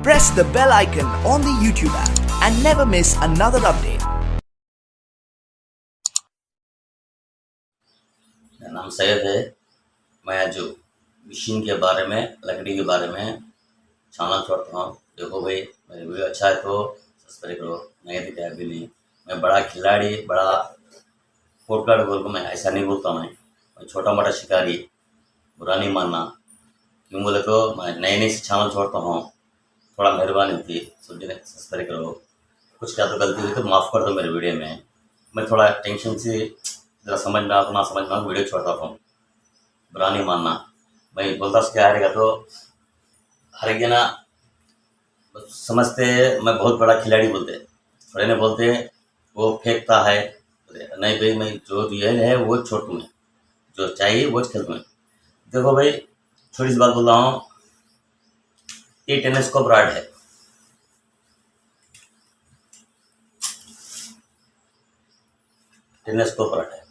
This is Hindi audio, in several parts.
press the bell icon on the YouTube app and never miss another update. मेरा नाम सैयद है। मैं जो मशीन के बारे में, लकड़ी के बारे में चैनल छोड़ता हूँ। देखो भाई, मेरी वीडियो अच्छा है तो सब्सक्राइब करो, नहीं तो क्या भी नहीं। मैं बड़ा खिलाड़ी, बड़ा पोटकार्ड बोल को मैं ऐसा नहीं बोलता। मैं छोटा मोटा शिकारी, बुरा नहीं मानना। क्यों बोले तो मैं नए नए से चैनल छोड़ता हूँ, थोड़ा मेहरबानी होती सब्सक्राइब करो। कुछ क्या तो गलती हुई तो माफ़ कर दो मेरे वीडियो में। मैं थोड़ा टेंशन से जरा समझ में आपको ना समझ में वीडियो छोड़ता हूँ, बुरा नहीं मानना। मैं बोलता क्या रहेगा तो हर एक जना समझते मैं बहुत बड़ा खिलाड़ी बोलते, थोड़े ने बोलते वो फेंकता है। नहीं भाई, मैं जो रियल है वो छोटू में, जो चाहिए वो खेलता में। देखो भाई, छोटी सी बात बोल रहा हूँ, ये टेनिस्कोप रॉड है। टेनिस्कोप रॉड है।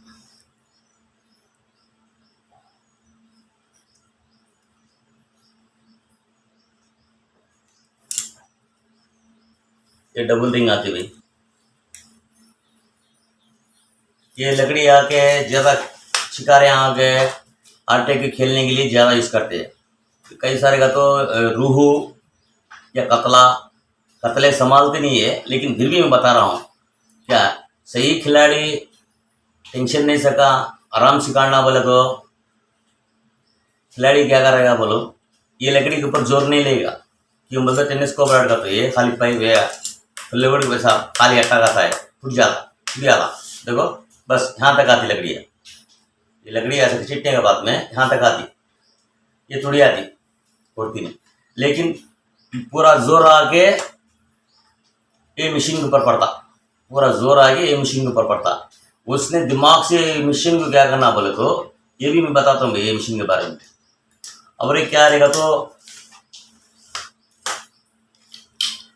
ये डबल रिंग आती भाई। ये लकड़ी आके ज़्यादा शिकारे आके आटे के खेलने के लिए ज़्यादा यूज़ करते हैं। कई सारे का तो रूहू या कतले संभालते नहीं है, लेकिन फिर भी मैं बता रहा हूँ क्या सही खिलाड़ी टेंशन नहीं सका, आराम से काटना बोले तो खिलाड़ी क्या करेगा बोलो, ये लकड़ी के ऊपर जोर नहीं लेगा। क्यों बोलते टेनिस्कोप रॉड का तो ये खाली पाइप है, लेवड़ वैसा खाली अट्टा खाता है, टूट जाता। देखो बस यहाँ तक आती लकड़ी है। ये लकड़ी ऐसे चिट्टे के बाद में यहाँ तक आती, ये थोड़ी आती उड़ती नहीं। लेकिन पूरा जोर आके ये मशीन के ऊपर पड़ता, पूरा जोर आके ये मशीन के ऊपर पड़ता। उसने दिमाग से मशीन को क्या करना बोले तो ये भी मैं बताता हूँ ये मशीन के बारे में। अब ये क्या रहेगा तो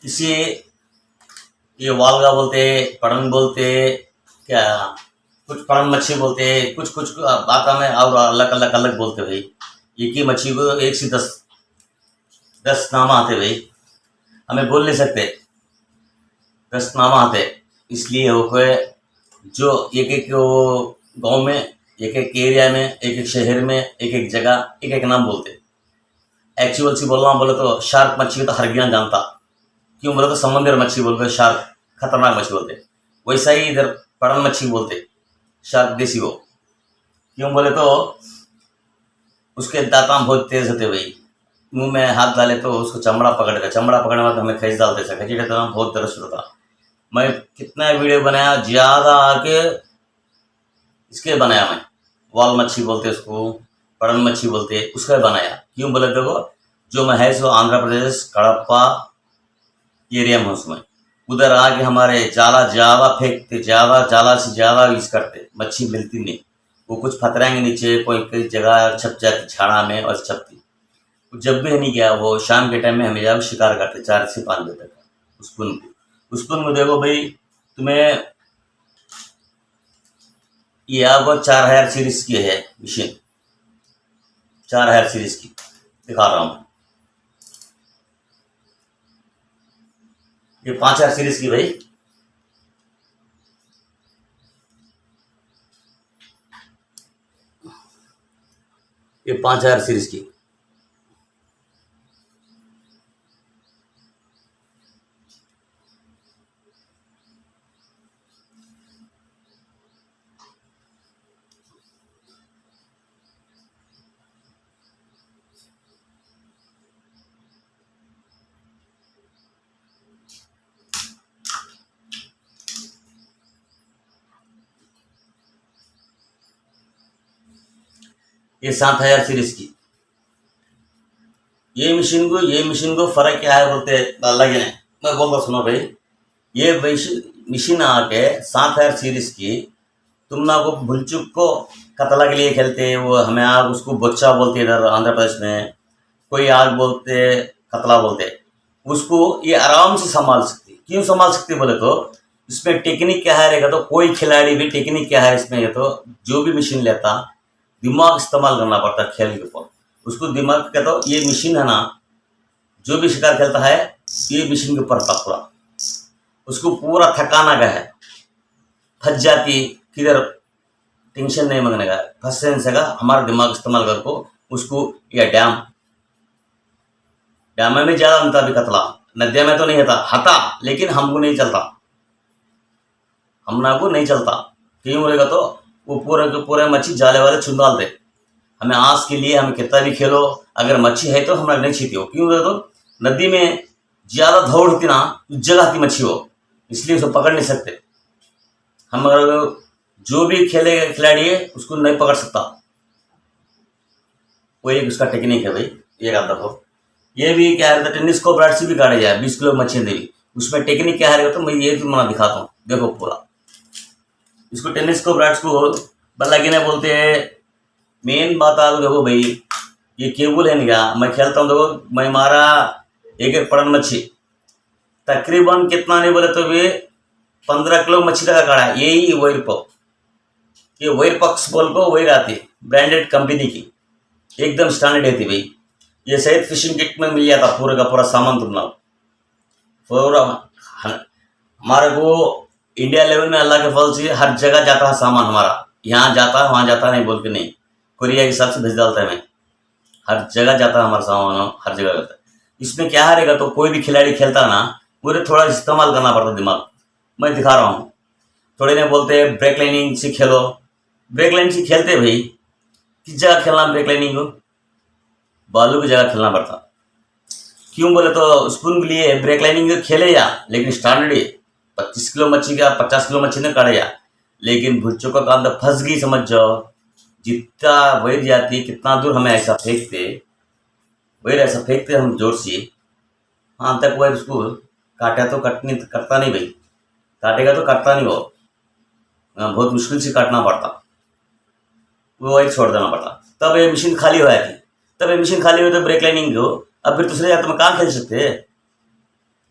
इसे ये वालगा बोलते, पड़न बोलते, क्या कुछ पड़न मच्छी बोलते, कुछ बात में और अलग बोलते भाई। एक ही मच्छी को 1 से 10 नाम आते भाई, हमें बोल नहीं सकते 10 नाम आते। इसलिए हो गए जो एक गांव में, एक एरिया में, एक शहर में, एक जगह एक नाम बोलते। एक्चुअल सी बोलना बोले तो शार्क मच्छी को तो हर ज्ञान जानता। क्यों बोले तो समुद्र मच्छी बोलते, शार्क खतरनाक मच्छी बोलते। वैसा ही इधर पड़न मच्छी बोलते, शार्क देसी वो। क्यों बोले तो उसके दांत बहुत तेज होते भाई, मुंह में हाथ डाले तो उसको चमड़ा पकड़ेगा, चमड़ा पकड़ने बाद हमें खींच डालते, खींचे तो बहुत दर्द होता। मैं कितना वीडियो बनाया, ज़्यादा आके इसके बनाया मैं। वाल मच्छी बोलते उसको, पड़न मच्छी बोलते, उसका बनाया। क्यों बोले देखो जो मैं है सो आंध्र प्रदेश कड़प्पा एरिया में उसमें, उधर आके हमारे जाला ज़्यादा फेंकते, जाला से ज़्यादा यूज करते, मच्छी मिलती नहीं। वो कुछ फतरेंगे नीचे, कोई जगह छप जाती झाड़ा में और छपती। जब भी नहीं गया वो शाम के टाइम में हमें जाकर शिकार करते 4 से 5 बजे तक। उसपुन में देखो भाई, तुम्हें ये आपको 4000 सीरीज की है मशीन, 4000 सीरीज की दिखा रहा हूँ। ये 5000 सीरीज की भाई, ये 5000 सीरीज की। ये 7000 सीरीज की। ये मशीन को फर्क क्या है बोलते अलग है। मैं बोलता सुनो भाई, ये मशीन आके 7000 सीरीज की, तुम ना को भुलचुक को कतला के लिए खेलते हैं, वो हमें आग उसको बोच्चा बोलते हैं इधर आंध्र प्रदेश में, कोई आग बोलते, कतला बोलते। उसको ये आराम से संभाल सकती। क्यों संभाल सकती बोले तो इसमें टेक्निक क्या है रहेगा तो कोई खिलाड़ी भी टेक्निक क्या है इसमें, ये तो जो भी मशीन लेता दिमाग इस्तेमाल करना पड़ता खेल के ऊपर। उसको दिमाग का तो ये मशीन है ना, जो भी शिकार खेलता है ये मशीन के ऊपर था पूरा, उसको पूरा थकाना गया है, फंस जाती किधर, टेंशन नहीं मांगने का, फंसने सका हमारा दिमाग इस्तेमाल करको उसको, या डैम में ज़्यादा अंतर भी कतला, नदिया में तो नहीं हता लेकिन हमको नहीं चलता, हमना को नहीं चलता। क्यों रहेगा तो वो पूरे के पूरे मच्छी जाले वाले चुन डालते, हमें आस के लिए हमें कितना भी खेलो, अगर मच्छी है तो हमारा नहीं छीती हो। क्यों रहेगा तो नदी में ज़्यादा दौड़ होती ना, उस जगह आती मच्छी हो, इसलिए उसको पकड़ नहीं सकते हम। अगर जो भी खेलेगा खिलाड़ी है उसको नहीं पकड़ सकता, वो एक उसका टेक्निक है भाई। ये आप देखो, ये भी क्या है, टेनिस को ब्राड से भी काटे जाए 20 किलो मच्छी दे, उसमें टेक्निक क्या है तो मैं ये तुम्हारा दिखाता हूँ, देखो पूरा। इसको टेनिस को ब्राड्स को बल्लागी ने बोलते हैं। मेन बात आ देखो भाई, ये केबल है नहीं, मैं खेलता हूँ देखो, मैं मारा एक पड़न मच्छी तकरीबन कितना नहीं बोले तो भी 15 किलो मच्छी का काड़ा, यही ये वायर पक्स बोल को वायर आती, ब्रांडेड कंपनी की, एकदम स्टैंडर्ड है भाई। ये शायद फिशिंग किट में मिल जाता पूरे का पूरा सामान तुमना पूरा। हमारे को इंडिया लेवल में अल्लाह के फल से हर जगह जाता है सामान हमारा, यहाँ जाता है वहाँ जाता है नहीं बोल के नहीं, कोरिया के हिसाब से भेज डालता है, मैं हर जगह जाता है हमारा सामान, हर जगह जाता है। इसमें क्या हारेगा तो कोई भी खिलाड़ी खेलता ना, मुझे थोड़ा इस्तेमाल करना पड़ता दिमाग, मैं दिखा रहा हूँ। थोड़े ने बोलते हैं ब्रेक लाइनिंग से खेलो, ब्रेक लाइन से खेलते भाई, किस जगह खेलना ब्रेक लाइनिंग को, बालू की जगह खेलना पड़ता। क्यों बोले तो स्पून के लिए ब्रेक लाइनिंग खेले या, लेकिन स्टैंडर्ड 25 किलो मच्छी का 50 किलो मच्छी ने काटे या, लेकिन भुच्चों का काम फंस गई समझ जाओ, जितना वैर जाती कितना दूर हमें ऐसा फेंकते, वैर ऐसा फेंकते हम जोर से, हाँ तक वैर उसको काटा तो कटनी करता नहीं भाई, काटेगा तो कटता नहीं, वो बहुत मुश्किल से काटना पड़ता, वो वही छोड़ देना पड़ता। तब ये मशीन खाली हो जाती, तब ये मशीन खाली हुई तो ब्रेक लाइनिंग को अब फिर दूसरे जाते में कहाँ खेल सकते।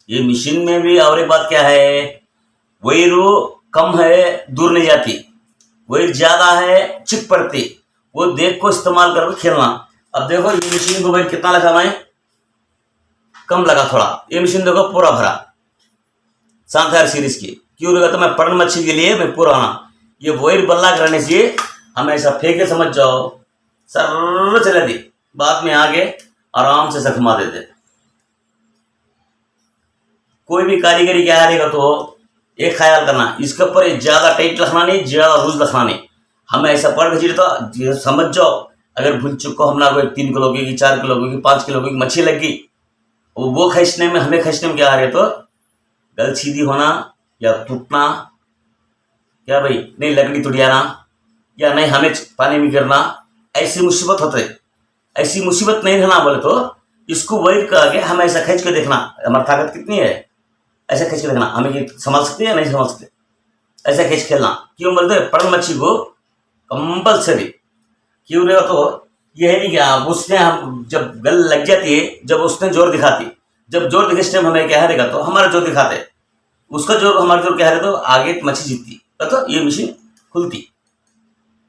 ये मशीन में भी और एक बात क्या है, वायर कम है दूर नहीं जाती, वायर ज्यादा है चिप पड़ती, वो देख को इस्तेमाल करके खेलना। अब देखो ये मशीन को भाई कितना लगा, मैं कम लगा थोड़ा, ये मशीन देखो पूरा भरा शानदार सीरीज की। क्यों लगा तो मैं पड़न मच्छी के लिए मैं पूरा आना, ये वायर बल्ला करने से हमें ऐसा फेंके समझ जाओ, सर चले दी, बाद में आगे आराम से जख्मा दे दे। कोई भी कारीगरी क्या हारेगा तो एक ख्याल करना, इसके ऊपर ज्यादा टाइट रखना नहीं, ज्यादा लूज रखना नहीं, हमें ऐसा पड़ गई तो समझ जाओ अगर भूल चुको हमने कोई 3 किलो की 4 किलो की 5 किलो की मच्छी लगी, वो खींचने में हमें खींचने में क्या आ रहे तो गल सीधी होना या टूटना, क्या भाई नहीं लकड़ी टूट जाना, या नहीं हमें पानी में गिरना, ऐसी मुसीबत होते। ऐसी मुसीबत नहीं रहना बोले तो इसको वही करके हमें ऐसा खींच के देखना, हमारी ताकत कितनी है, ऐसा खींच के देखना हमें ये संभाल सकते हैं या नहीं संभाल सकते, ऐसा खींच खेलना। क्यों बोलते पड़न मच्छी को कंपल्सरी, क्यों रहेगा तो ये है नहीं क्या, उसने हम जब गल लग जाती है, जब उसने जोर दिखाती, जब जोर दिखे इस टाइम हमें क्या हारेगा तो हमारा जोर दिखाते, उसका जोर हमारा जोर क्या हारे तो आगे मच्छी जीतती, तो ये मशीन खुलती,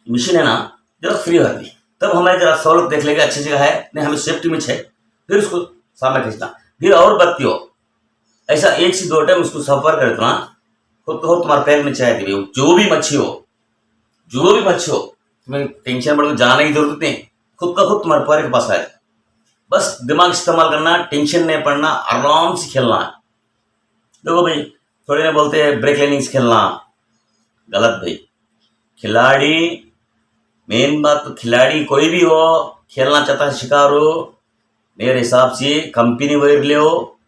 मशीन है ना जब फ्री होती, तब हमारे जरा सहूलत देख लेगा अच्छी जगह है नहीं, हमें सेफ्टी में है, फिर उसको सामने खींचना। फिर और बत्ती हो ऐसा 1 से 2 टाइम उसको सफर करे तो ना खुद तो तुम्हारे पैर में चाहे थी, जो भी मच्छी हो तुम्हें टेंशन बढ़ जाने की जरूरत नहीं, खुद का खुद तुम्हारे पैर के पास आए, बस दिमाग इस्तेमाल करना, टेंशन नहीं पड़ना, आराम से खेलना है। देखो भाई थोड़े ने बोलते हैं ब्रेक लाइनिंग से खेलना, गलत भाई। खिलाड़ी मेन बात तो खिलाड़ी कोई भी हो खेलना चाहता है शिकार हो, मेरे हिसाब से कंपनी वायर ले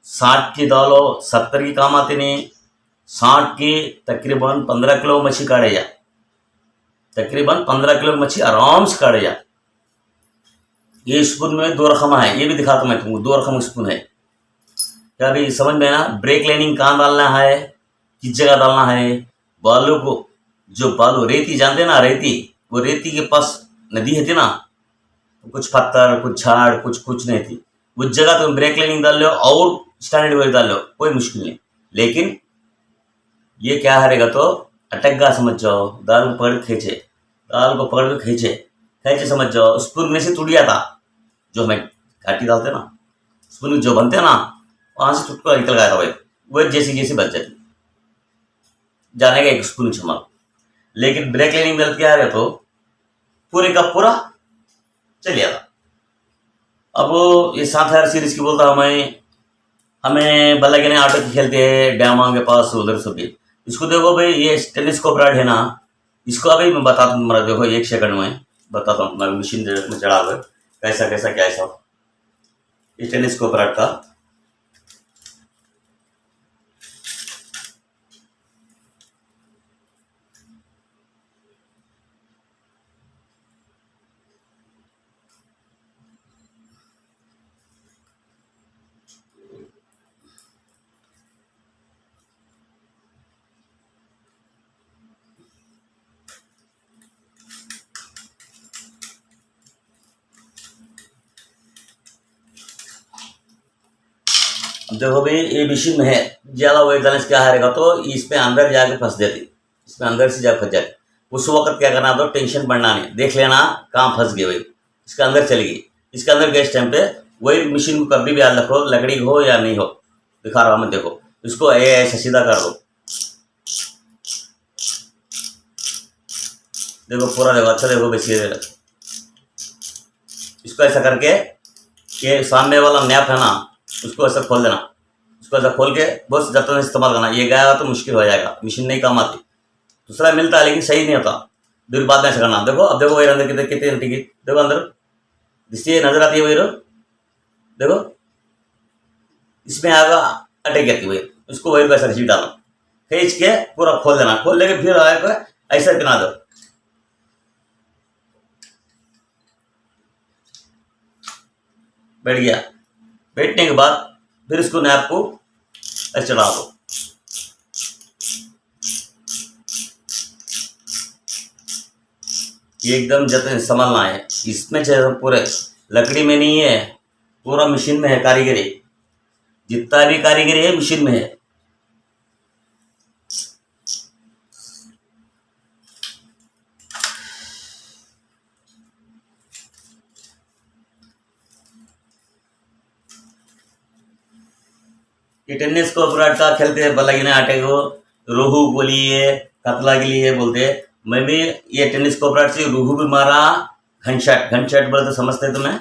60 की डालो, 70 की काम आते नहीं, 60 की तकरीबन 15 किलो मच्छी काटे जा, तकरीबन 15 किलो मच्छी आराम से काटे जा। ये स्पून में 2 रकम है, ये भी दिखाता मैं तुमको, 2 रकम स्पून है, क्या भी समझ में ना। ब्रेक लाइनिंग कहाँ डालना है, किस जगह डालना है, बालू को जो बालू रेती जानते ना, रेती वो रेती के पास नदी है थी ना, कुछ पत्थर कुछ झाड़ कुछ नहीं थी, उस जगह तुम ब्रेक लाइनिंग डाल लो और स्टैंडर्ड वेयर डाल लो, कोई मुश्किल नहीं। लेकिन ये क्या हारेगा तो अटक गा समझ जाओ, दाल को पकड़ खींचे, दाल को पकड़ के खींचे समझ जाओ, स्पून में से टूट गया था जो हमें घाटी डालते ना, स्पून जो बनते हैं ना, वहां से चुटकुला निकल गया था भाई, वो जैसी जैसी बच जाती, जाने का एक स्पून चमक। लेकिन ब्रेक क्लीनिंग मिल क्या है तो पूरे का पूरा चल जाता। अब ये 7,000 सीरीज की बोलता हूँ मैं, हमें बल्ला के ऑटो की खेलते हैं डैमा के पास उधर से भी। इसको देखो भाई, ये टेलीस्कोप रॉड है ना, इसको अभी मैं बताता हूँ, तुम्हारा देखो 1 सेकंड में बताता हूँ, तुम्हारा मशीन में चढ़ा हुआ कैसा कैसा क्या ऐसा ये टेलीस्कोप रॉड का। देखो भाई, ये मशीन में है ज्यादा वेट बैलेंस क्या हारेगा तो इसमें अंदर जाके फंस जाती, इसमें अंदर से जाकर फंस जाती। उस वक्त क्या करना, तो टेंशन बढ़ना नहीं, देख लेना कहाँ फंस गई भाई, इसके अंदर चली गई। इसके अंदर गए इस टाइम पे वही मशीन को कभी भी याद रखो, लकड़ी हो या नहीं हो, दिखा रहा हूँ मैं, देखो इसको ऐसा सीधा कर दो, देखो पूरा देखो, अच्छा देखो वैसे इसको ऐसा करके ये सामने वाला नैप है ना, उसको ऐसा खोल देना, उसको ऐसा खोल के बस जब इस्तेमाल करना। ये गया तो मुश्किल हो जाएगा, मशीन नहीं काम आती। दूसरा मिलता है लेकिन सही नहीं होता, फिर बाद में ऐसा करना। देखो अब देखो वही अंदर कितने कितने टिकट, देखो अंदर जिससे नजर आती है वही, देखो इसमें आगा अटक जाती है वही, उसको वही वैसा खींच डालना, खींच के पूरा खोल देना, खोल लेके फिर आगे ऐसा बना दो। बैठ गया, बैठने के बाद फिर इसको नैप को ऐसे चढ़ा दो। ये एकदम जतन संभालना है, इसमें पूरे लकड़ी में नहीं है, पूरा मशीन में है कारीगरी, जितना भी कारीगरी है मशीन में है। ये टेनिस को विराट का खेलते हैं बल्ला आटे को, रोहू बोलिए कतला के लिए बोलते हैं। मैं भी ये टेनिस को विराट से रोहू भी मारा, घनशाट, घनशाट बोले तो समझते हैं तुम्हें,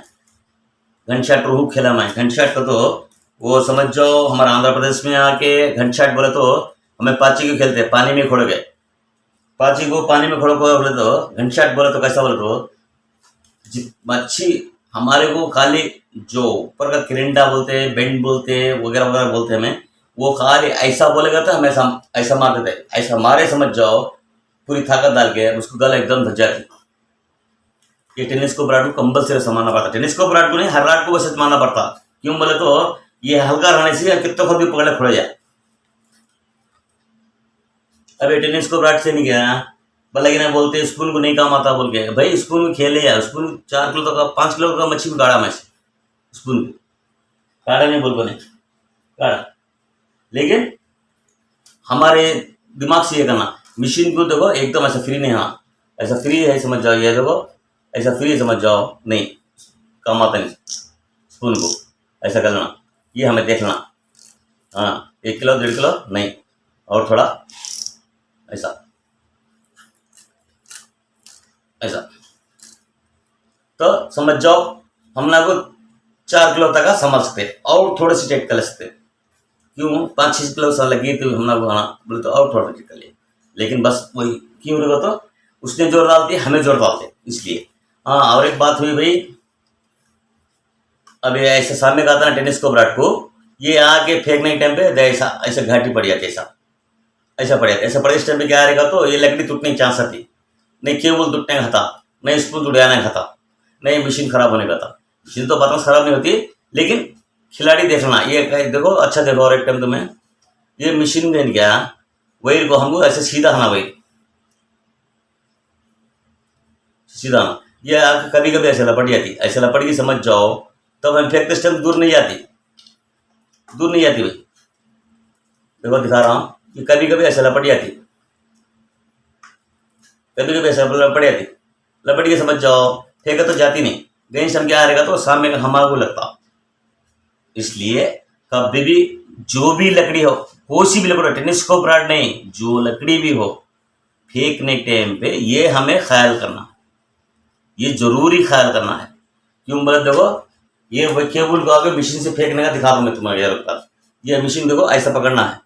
घनशाट रोहू खेला मैं। घनशाट को तो वो समझ जाओ, हमारे आंध्र प्रदेश में आके घनशाट बोले तो हमें पाची को खेलते हैं, पानी में खोड़ गए, पाची को पानी में खोड़ो बोले तो घनशाट बोले तो कैसा बोले तो मच्छी हमारे को खाली जो ऊपर का किरिंडा बोलते हैं, बेंड बोलते हैं, वगैरह वगैरह बोलते हैं हमें, वो खाली ऐसा बोलेगा तो हम ऐसा ऐसा मारते थे, ऐसा मारे समझ जाओ पूरी ताकत डाल के उसको गला एकदम धज जाती। ये टेनिस को ब्राड को कंपल्सरी संभालना पड़ता, टेनिस को ब्राड को नहीं हर रात को वैसे मारना पड़ता। क्यों बोले तो ये हल्का रहने से कितने को भी पकड़े खुड़ जाए। अब ये टेनिस को ब्राड से नहीं गया भले बोलते स्पून को नहीं काम आता बोल के, भाई स्पून में खेले यार, स्पून 4 किलो का 5 किलो का मच्छी भी काढ़ा मैं, स्पून काढ़ा नहीं बोल बने काढ़ा। लेकिन हमारे दिमाग से ये करना, मशीन को देखो एकदम ऐसा फ्री नहीं, हाँ ऐसा फ्री है समझ जाओ, ये देखो ऐसा फ्री समझ जाओ, नहीं काम आता नहीं स्पून को ऐसा करना, ये हमें देखना। हाँ 1 किलो 1.5 किलो नहीं, और थोड़ा ऐसा ऐसा, तो समझ जाओ हम ना को 4 किलो तक का समझ सकते, और थोड़े से चेक कर सकते। क्यों 5-6 किलो सा लगी तो हम ना को खाना बोले तो और थोड़ा चेक कर लिए, लेकिन बस वही क्यों रहेगा तो उसने जोर डालती हमें जोर डालते इसलिए। हाँ और एक बात हुई भाई, अब ये ऐसे सामने कहा था ना टेनिस को ब्राट को, ये आके फेंकने के टाइम पे ऐसा ऐसा घाटी पड़ जाती, ऐसा ऐसा पड़ जाता, ऐसा पड़े इस टाइम पे क्या रहेगा तो ये लकड़ी टूटने की चांस आती, नहीं केबल टूटने का खाता, नहीं स्पून टूटाने का खाता, नहीं मशीन खराब होने का था। मशीन तो बात खराब नहीं होती, लेकिन खिलाड़ी देखना, ये देखो अच्छा देखो, और एक टाइम तुम्हें ये मशीन में क्या वही को हमको ऐसे सीधा आना, वही सीधा आना, ये कभी कभी ऐसे लपट जाती, ऐसे लपट की समझ जाओ, तब हम फेंकते टाइम दूर नहीं जाती, दूर नहीं जाती भाई, देखो दिखा रहा हूँ, ये कभी कभी ऐसे लपट जाती, कभी कभी ऐसा लपट जाती, लपट के समझ जाओ, फेंका तो जाती नहीं, गई हम क्या रहेगा तो सामने हमारे को लगता। इसलिए कभी भी जो भी लकड़ी हो, कोई सी भी लकड़ी हो, टेनिस को ब्राड नहीं, जो लकड़ी भी हो, फेंकने टाइम पे ये हमें ख्याल करना, ये जरूरी ख्याल करना है। क्यों बोले देखो, ये केबल को आगे मशीन से फेंकने का दिखा दूं मैं तुम्हारे यार। ये मशीन देखो ऐसा पकड़ना है,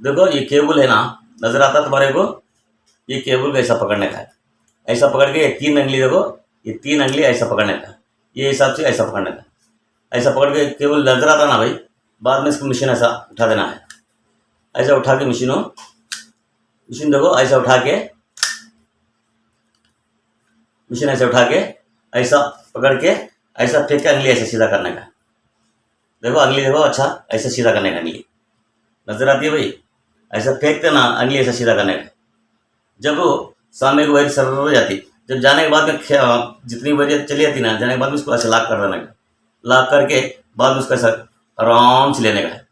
देखो ये केबल है ना, नजर आता तुम्हारे को, ये केबल को ऐसा पकड़ने का है, ऐसा पकड़ के 3 अंगली देखो, ये 3 अंगली ऐसा पकड़ने का, ये हिसाब से ऐसा पकड़ने का, ऐसा पकड़ के केबल नजर आता ना भाई, बाद में इसको मशीन ऐसा उठा देना है, ऐसा उठा के मशीन देखो ऐसा उठा के, मशीन ऐसे उठा के ऐसा पकड़ के ऐसा फेंक के अंगली ऐसे सीधा करने का, देखो अंगली देखो, अच्छा ऐसा सीधा करने का, अंगली नजर आती है भाई, ऐसा फेंकते ना अंगली ऐसा सीधा करने का। जब वो सामने की वायर सरल हो जाती, जब जाने के बाद में जितनी वायर चली जाती ना, जाने के बाद में उसको ऐसे लॉक कर देने का, लॉक करके बाद में उसका ऐसा आराम से लेने का है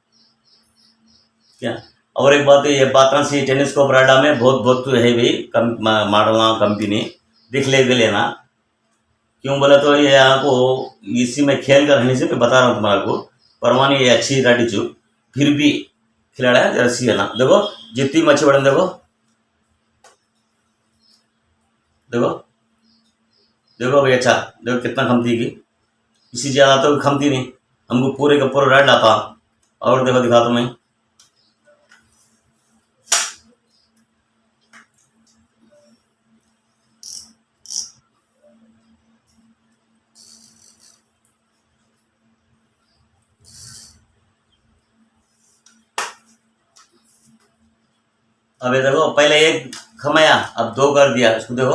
क्या। और एक बात, ये बात सी टेनिस को ब्राडा में बहुत बहुत है भाई, मॉडल कंपनी दिख ले लेना। क्यों बोला तो ये आपको इसी में खेल कर रहने से मैं बता रहा हूँ तुम्हारा को, परवानी ये अच्छी गाड़ी चू, फिर भी खिलाड़ा है जर्सी है ना, देखो जितनी मच्छी बड़न देखो, देखो देखो भाई, अच्छा देखो कितना खमती की, इसी ज्यादा तो खमती नहीं, हमको पूरे का पूरा रेड आता। और देखो दिखा तो मैं, अबे देखो पहले एक खमाया, अब 2 कर दिया इसको, देखो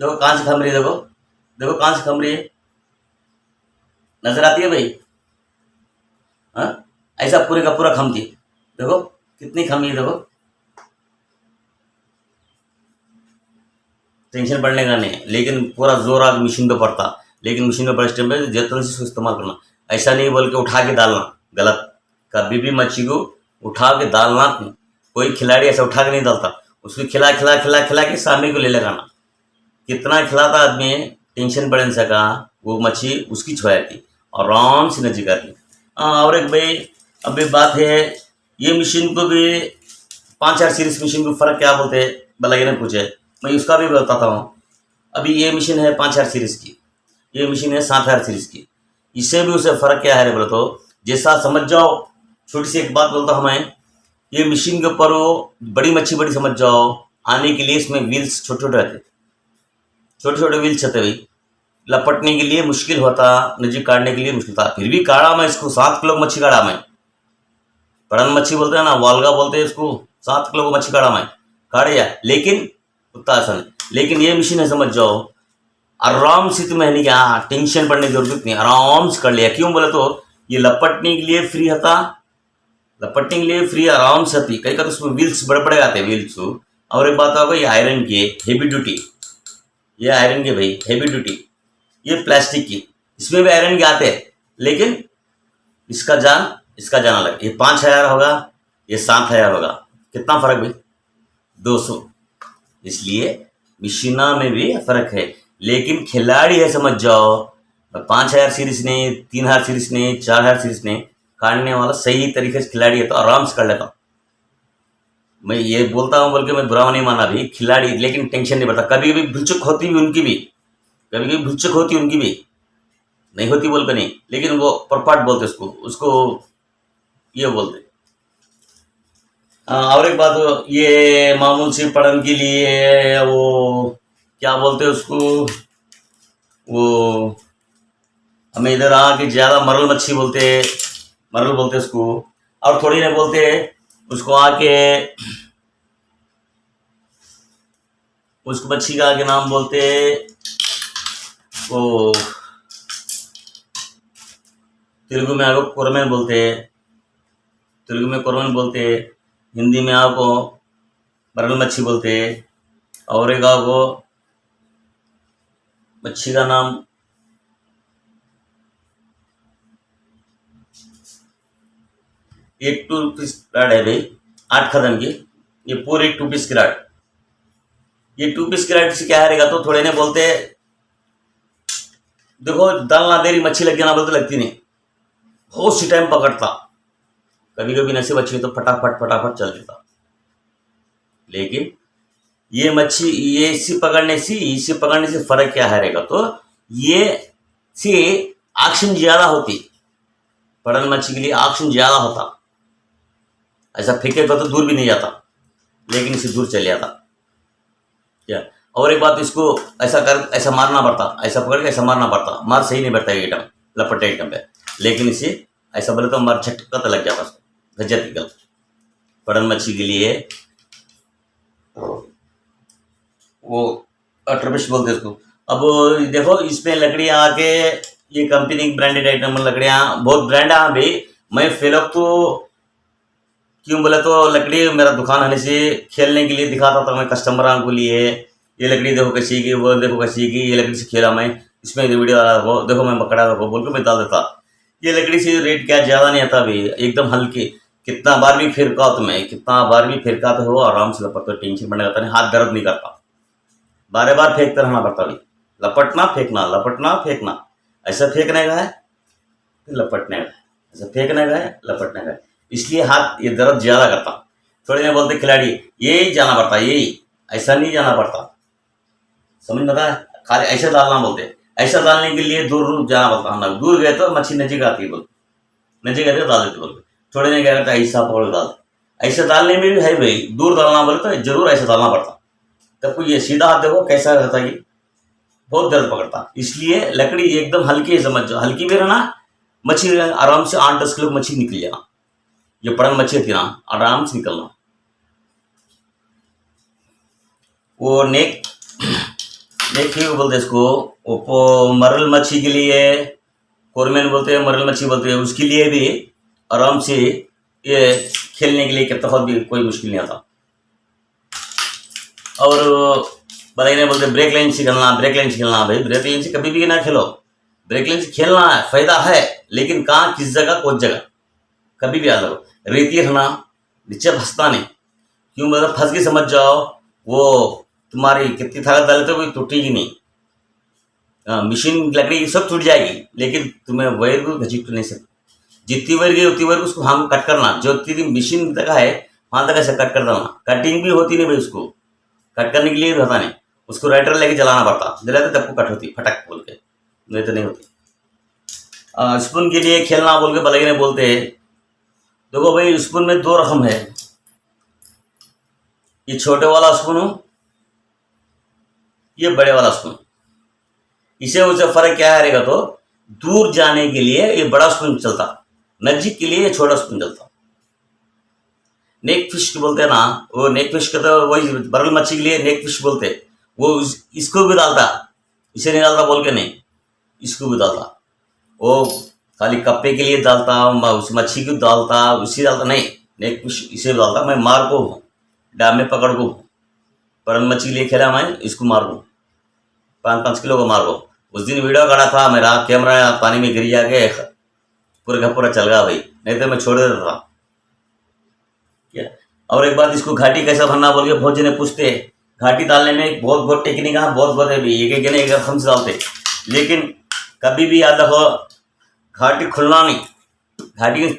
देखो कहाँ से खम रही है, देखो देखो कहाँ से खम रही है, नजर आती है भाई। हाँ, ऐसा पूरे का पूरा खमती, देखो कितनी खमी है, देखो टेंशन पड़ने का नहीं, लेकिन पूरा जोर आज मशीन पे पड़ता, लेकिन मशीन पे पड़े टाइम पे जतन से इसको इस्तेमाल करना, ऐसा नहीं बोल के उठा के डालना, गलत। कभी भी मच्छी को उठा के डालना नहीं, कोई खिलाड़ी ऐसा उठा के नहीं डालता, उसको खिला खिला खिला खिला के सामने को ले लगाना, कितना खिलाता आदमी टेंशन पड़ नहीं सका, वो मच्छी उसकी छुआ थी आराम से नजीक आती। और एक भाई अभी बात है, ये मशीन को भी 5 4 सीरीज मशीन को फर्क क्या बोलते हैं, भला ये ने पूछे, मैं उसका भी बताता हूँ। अभी ये मशीन है 5 4 सीरीज की, ये मशीन है 7 4 सीरीज की, इससे भी उसे फर्क क्या है रे बोले तो, जैसा समझ जाओ, छोटी सी एक बात बोलता हूँ मैं, ये मशीन के ऊपर वो बड़ी मच्छी बड़ी समझ जाओ, आने के लिए इसमें व्हील्स छोटे छोटे रहते, छोटे छोटे व्हील्स रहते भाई, लपटने के लिए मुश्किल होता, नजीक काटने के लिए मुश्किल था, फिर भी काढ़ा मैं इसको 7 किलो मच्छी काढ़ा मैं, बड़न मच्छी बोलते हैं ना, वालगा बोलते हैं इसको, 7 किलो को मच्छी काढ़ा मैं, काढ़े या, लेकिन उतना आसान है। लेकिन ये मशीन है समझ जाओ, आराम से तुम्हें नहीं क्या टेंशन पड़ने की जरूरत नहीं, आराम से कर लिया। क्यों बोले तो ये लपटने के लिए फ्री था, लपटने के लिए फ्री आराम से थी, कई का तो उसमें व्हील्स बड़े बड़े आते हैं व्हील्स। और एक बात होगा, ये आयरन की हेवी ड्यूटी, ये आयरन के भाई हेवी ड्यूटी, ये प्लास्टिक की, इसमें भी आयरन के आते हैं, लेकिन इसका जान अलग, ये 5 हजार होगा, ये 7 हजार होगा, कितना फर्क भाई, 200। इसलिए मशीना में भी फर्क है, लेकिन खिलाड़ी है समझ जाओ, 5 हजार सीरीज ने, 3 हजार सीरीज ने, 4 हजार सीरीज ने काटने वाला सही तरीके से खिलाड़ी है तो आराम से कर लेता हूँ। मैं ये बोलता हूँ बोल के मैं बुरा नहीं माना भी, खिलाड़ी लेकिन टेंशन नहीं पड़ता, कभी कभी भूलचुक होती भी उनकी भी, कभी कभी भूलचुक होती उनकी भी, नहीं होती बोल के नहीं, लेकिन वो परपाट बोलते उसको उसको ये बोलते। और एक बात, ये मामूल सी पढ़न के लिए वो क्या बोलते हैं उसको, वो हमें इधर आके ज्यादा मरल बोलते उसको, और थोड़ी ने बोलते उसको आके, उसको मच्छी का आगे नाम बोलते वो, तेलुगु में आपको कोरमेन बोलते, तेलुगु में कोरमेन बोलते, हिंदी में आपको मरल मच्छी बोलते, और एक आपको मच्छी का नाम एक 2 पीस राड है भाई, 8 खदम की, ये पूरी 2 पीस की राड, ये 2 पीस की राइट से क्या रहेगा तो थोड़े ने बोलते देखो दाल ना देरी मच्छी लग गया ना बोलते लगती नहीं, बहुत सी टाइम पकड़ता, कभी कभी नसीब अच्छी हो तो फटाफट फटाफट चल देता। लेकिन ये मच्छी ये इसी पकड़ने से फर्क क्या है रहेगा तो ये से एक्शन ज्यादा होती, पड़न मच्छी के लिए एक्शन ज्यादा होता, ऐसा फेंकेगा तो दूर भी नहीं जाता, लेकिन इसे दूर चले जाता क्या। और एक बात इसको ऐसा मारना पड़ता, ऐसा पकड़ के ऐसा मारना पड़ता, मार सही नहीं पड़ता आइटम लपटे आइटम पे, लेकिन इसे ऐसा बोले तो मार झटका तो लग जाता उसको गजत निकल। पड़न मच्छी के लिए वो अटरबिश बोलते उसको। अब देखो इसमें लकड़ियाँ आके ये कंपनी की ब्रांडेड आइटम लकड़ियाँ बहुत ब्रांड है भाई। मैं फिलहाल तो क्यों बोले तो लकड़ी मेरा दुकान आने से खेलने के लिए दिखाता था मैं कस्टमर को लिए, ये लकड़ी देखो कैसी की, वो देखो कैसी की, ये लकड़ी से खेला मैं, इसमें वीडियो आ रहा वो देखो मैं पकड़ा था वो बोल के मैं डाल देता। ये लकड़ी से रेट क्या ज़्यादा नहीं आता भाई, एकदम हल्की, कितना बार भी फिरका हो तुम्हें, कितना बार भी फिरका तो हो आराम से लपट, तो टेंशन पड़ने का नहीं, हाथ दर्द नहीं करता, बार बार फेंकते रहना पड़ता भाई, लपटना फेंकना, ऐसा फेंकने का है फिर लपटने का है, ऐसा फेंकने का है लपटने का है, इसलिए हाथ ये दर्द ज्यादा करता। थोड़े दिन बोलते खिलाड़ी यही जाना पड़ता, यही ऐसा नहीं जाना पड़ता, समझ में आता है, खाली ऐसा डालना बोलते, ऐसा डालने के लिए दूर दूर जाना पड़ता, हम दूर गए तो मच्छी नजीक आती है बोल, नजीक आती है डाल देते बोल, थोड़े दिन क्या करता ऐसा पकड़ डाल, ऐसा डालने में भी है भाई, दूर डालना बोले तो जरूर ऐसा डालना पड़ता, तब को ये सीधा हाथ देखो कैसा रहता है, बहुत दर्द पकड़ता। इसलिए लकड़ी एकदम हल्की समझ जाओ, हल्की भी रहना, मच्छी आराम से 8-10 किलो मच्छी निकल जाना, जो पड़न मच्छी होती ना आराम से निकलना। वो नेक ही बोलते इसको, वो मरल मच्छी के लिए कोरमेन बोलते हैं, मरल मच्छी बोलते हैं, उसके लिए भी आराम से ये खेलने के लिए कितना भी कोई मुश्किल नहीं आता। और बताइए नहीं बोलते ब्रेक लाइन से खेलना भाई, ब्रेक लाइन से कभी भी ना खेलो, ब्रेक लाइन से खेलना है फायदा है, लेकिन कहाँ किस जगह कौन जगह कभी भी आ जाओ, रेती रहना नीचे फंसता नहीं, क्यों मतलब फंस के समझ जाओ वो तुम्हारी कितनी ताकत डाले तो कोई टूटेगी नहीं, मशीन लकड़ी की सब टूट जाएगी, लेकिन तुम्हें वायर को घसीट नहीं सकती, जितनी वायर गई उतनी वायर उसको हाँ कट करना, जो जितनी मशीन तक है वहां तक ऐसे कट कर देना, कटिंग भी होती नहीं भाई, उसको कट करने के लिए भी होता नहीं, उसको राइटर लेके जलाना पड़ता, जलाते तब को कट होती फटक बोल के, नहीं तो नहीं होती। स्पून के लिए खेलना बोल के बलई ने बोलते हैं, देखो भाई स्पून में 2 रकम है, ये छोटे वाला स्पून हो, ये बड़े वाला स्पून, इसे उसे फर्क क्या रहेगा तो दूर जाने के लिए ये बड़ा स्पून चलता, नजीक के लिए ये छोटा स्पून चलता। नेक फिश बोलते हैं ना, वो नेक फिश का तो वही बरल मच्छी के लिए नेक फिश बोलते, वो इसको भी डालता, इसे नहीं डालता बोल के नहीं, इसको भी डालता, वो खाली कप्पे के लिए डालता, उस मच्छी को डालता, उसी डालता नहीं, नेक फिश इसे डालता, मैं मार को हूँ डैम में पकड़ को, परन मच्छी के लिए खेला मैं, इसको मार को 5-5 किलो को मार को। उस दिन वीडियो काढ़ा था मेरा, कैमरा पानी में गिर जाके पूरे का पूरा चल गया भाई, नहीं तो मैं छोड़ देता था क्या। और एक बात, इसको घाटी कैसा भरना बोल के बहुत जने पूछते, घाटी डालने में बहुत टेक्निक है, बहुत है भी, एक हम से डालते, लेकिन कभी भी याद रखो घाटी खुलना नहीं, घाटी से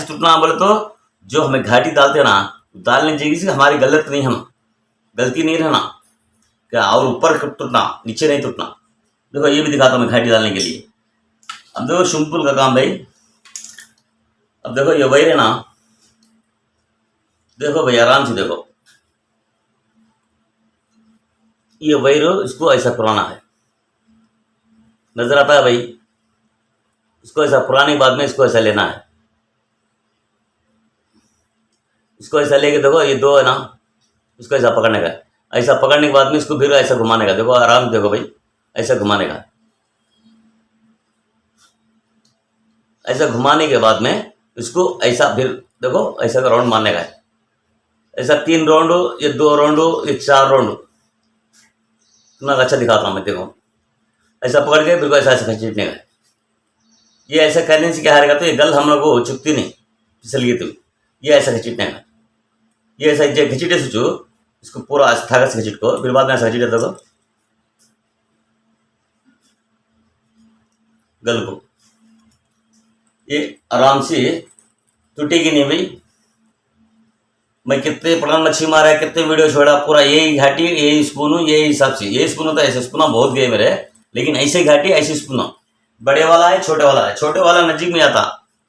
टूटना बोले तो जो हमें घाटी डालते ना, डालने चाहिए हमारी गलती नहीं रहना क्या, और ऊपर टूटना नीचे नहीं टूटना। देखो ये भी दिखाता हूँ मैं घाटी डालने के लिए। अब देखो सिंपल का काम भाई, अब देखो ये वही रहना, देखो भाई आराम से देखो, ये वैरो इसको ऐसा पुराना है, नजर आता है भाई, इसको ऐसा पुराने बाद में इसको ऐसा लेना है, इसको ऐसा लेके देखो ये 2 है ना, इसको ऐसा पकड़ने का, ऐसा पकड़ने के बाद में इसको फिर ऐसा घुमाने का, देखो आराम से देखो भाई, ऐसा घुमाने का, ऐसा घुमाने के बाद में इसको ऐसा फिर देखो ऐसा राउंड मारने का है, ऐसा 3 राउंड हो, ये 2 राउंड हो, ये 4 राउंड हो, इतना अच्छा दिखाता हूँ मैं, देखो ऐसा पकड़ के बिल्कुल ऐसा खींचने का। ये ऐसा करने से क्या हारेगा तो ये गल हम लोग को चुकती नहीं, फिसल गई तो ये ऐसा खींचने का, ये ऐसा खींचते सोचो इसको पूरा धागा से घसीट को, फिर बाद में ऐसा घसीट देता को गल को, ये आराम से टूटेगी नहीं भाई। मैं कितने पठान मच्छी मारा है, कितने वीडियो छोड़ा, पूरा यही घाटी, यही स्पून, यही हिसाब से, यही स्पून होता है, ऐसे स्पून बहुत गए मेरे, लेकिन ऐसे घाटी ऐसे स्पून, बड़े वाला है छोटे वाला है, छोटे वाला नजीक में आता,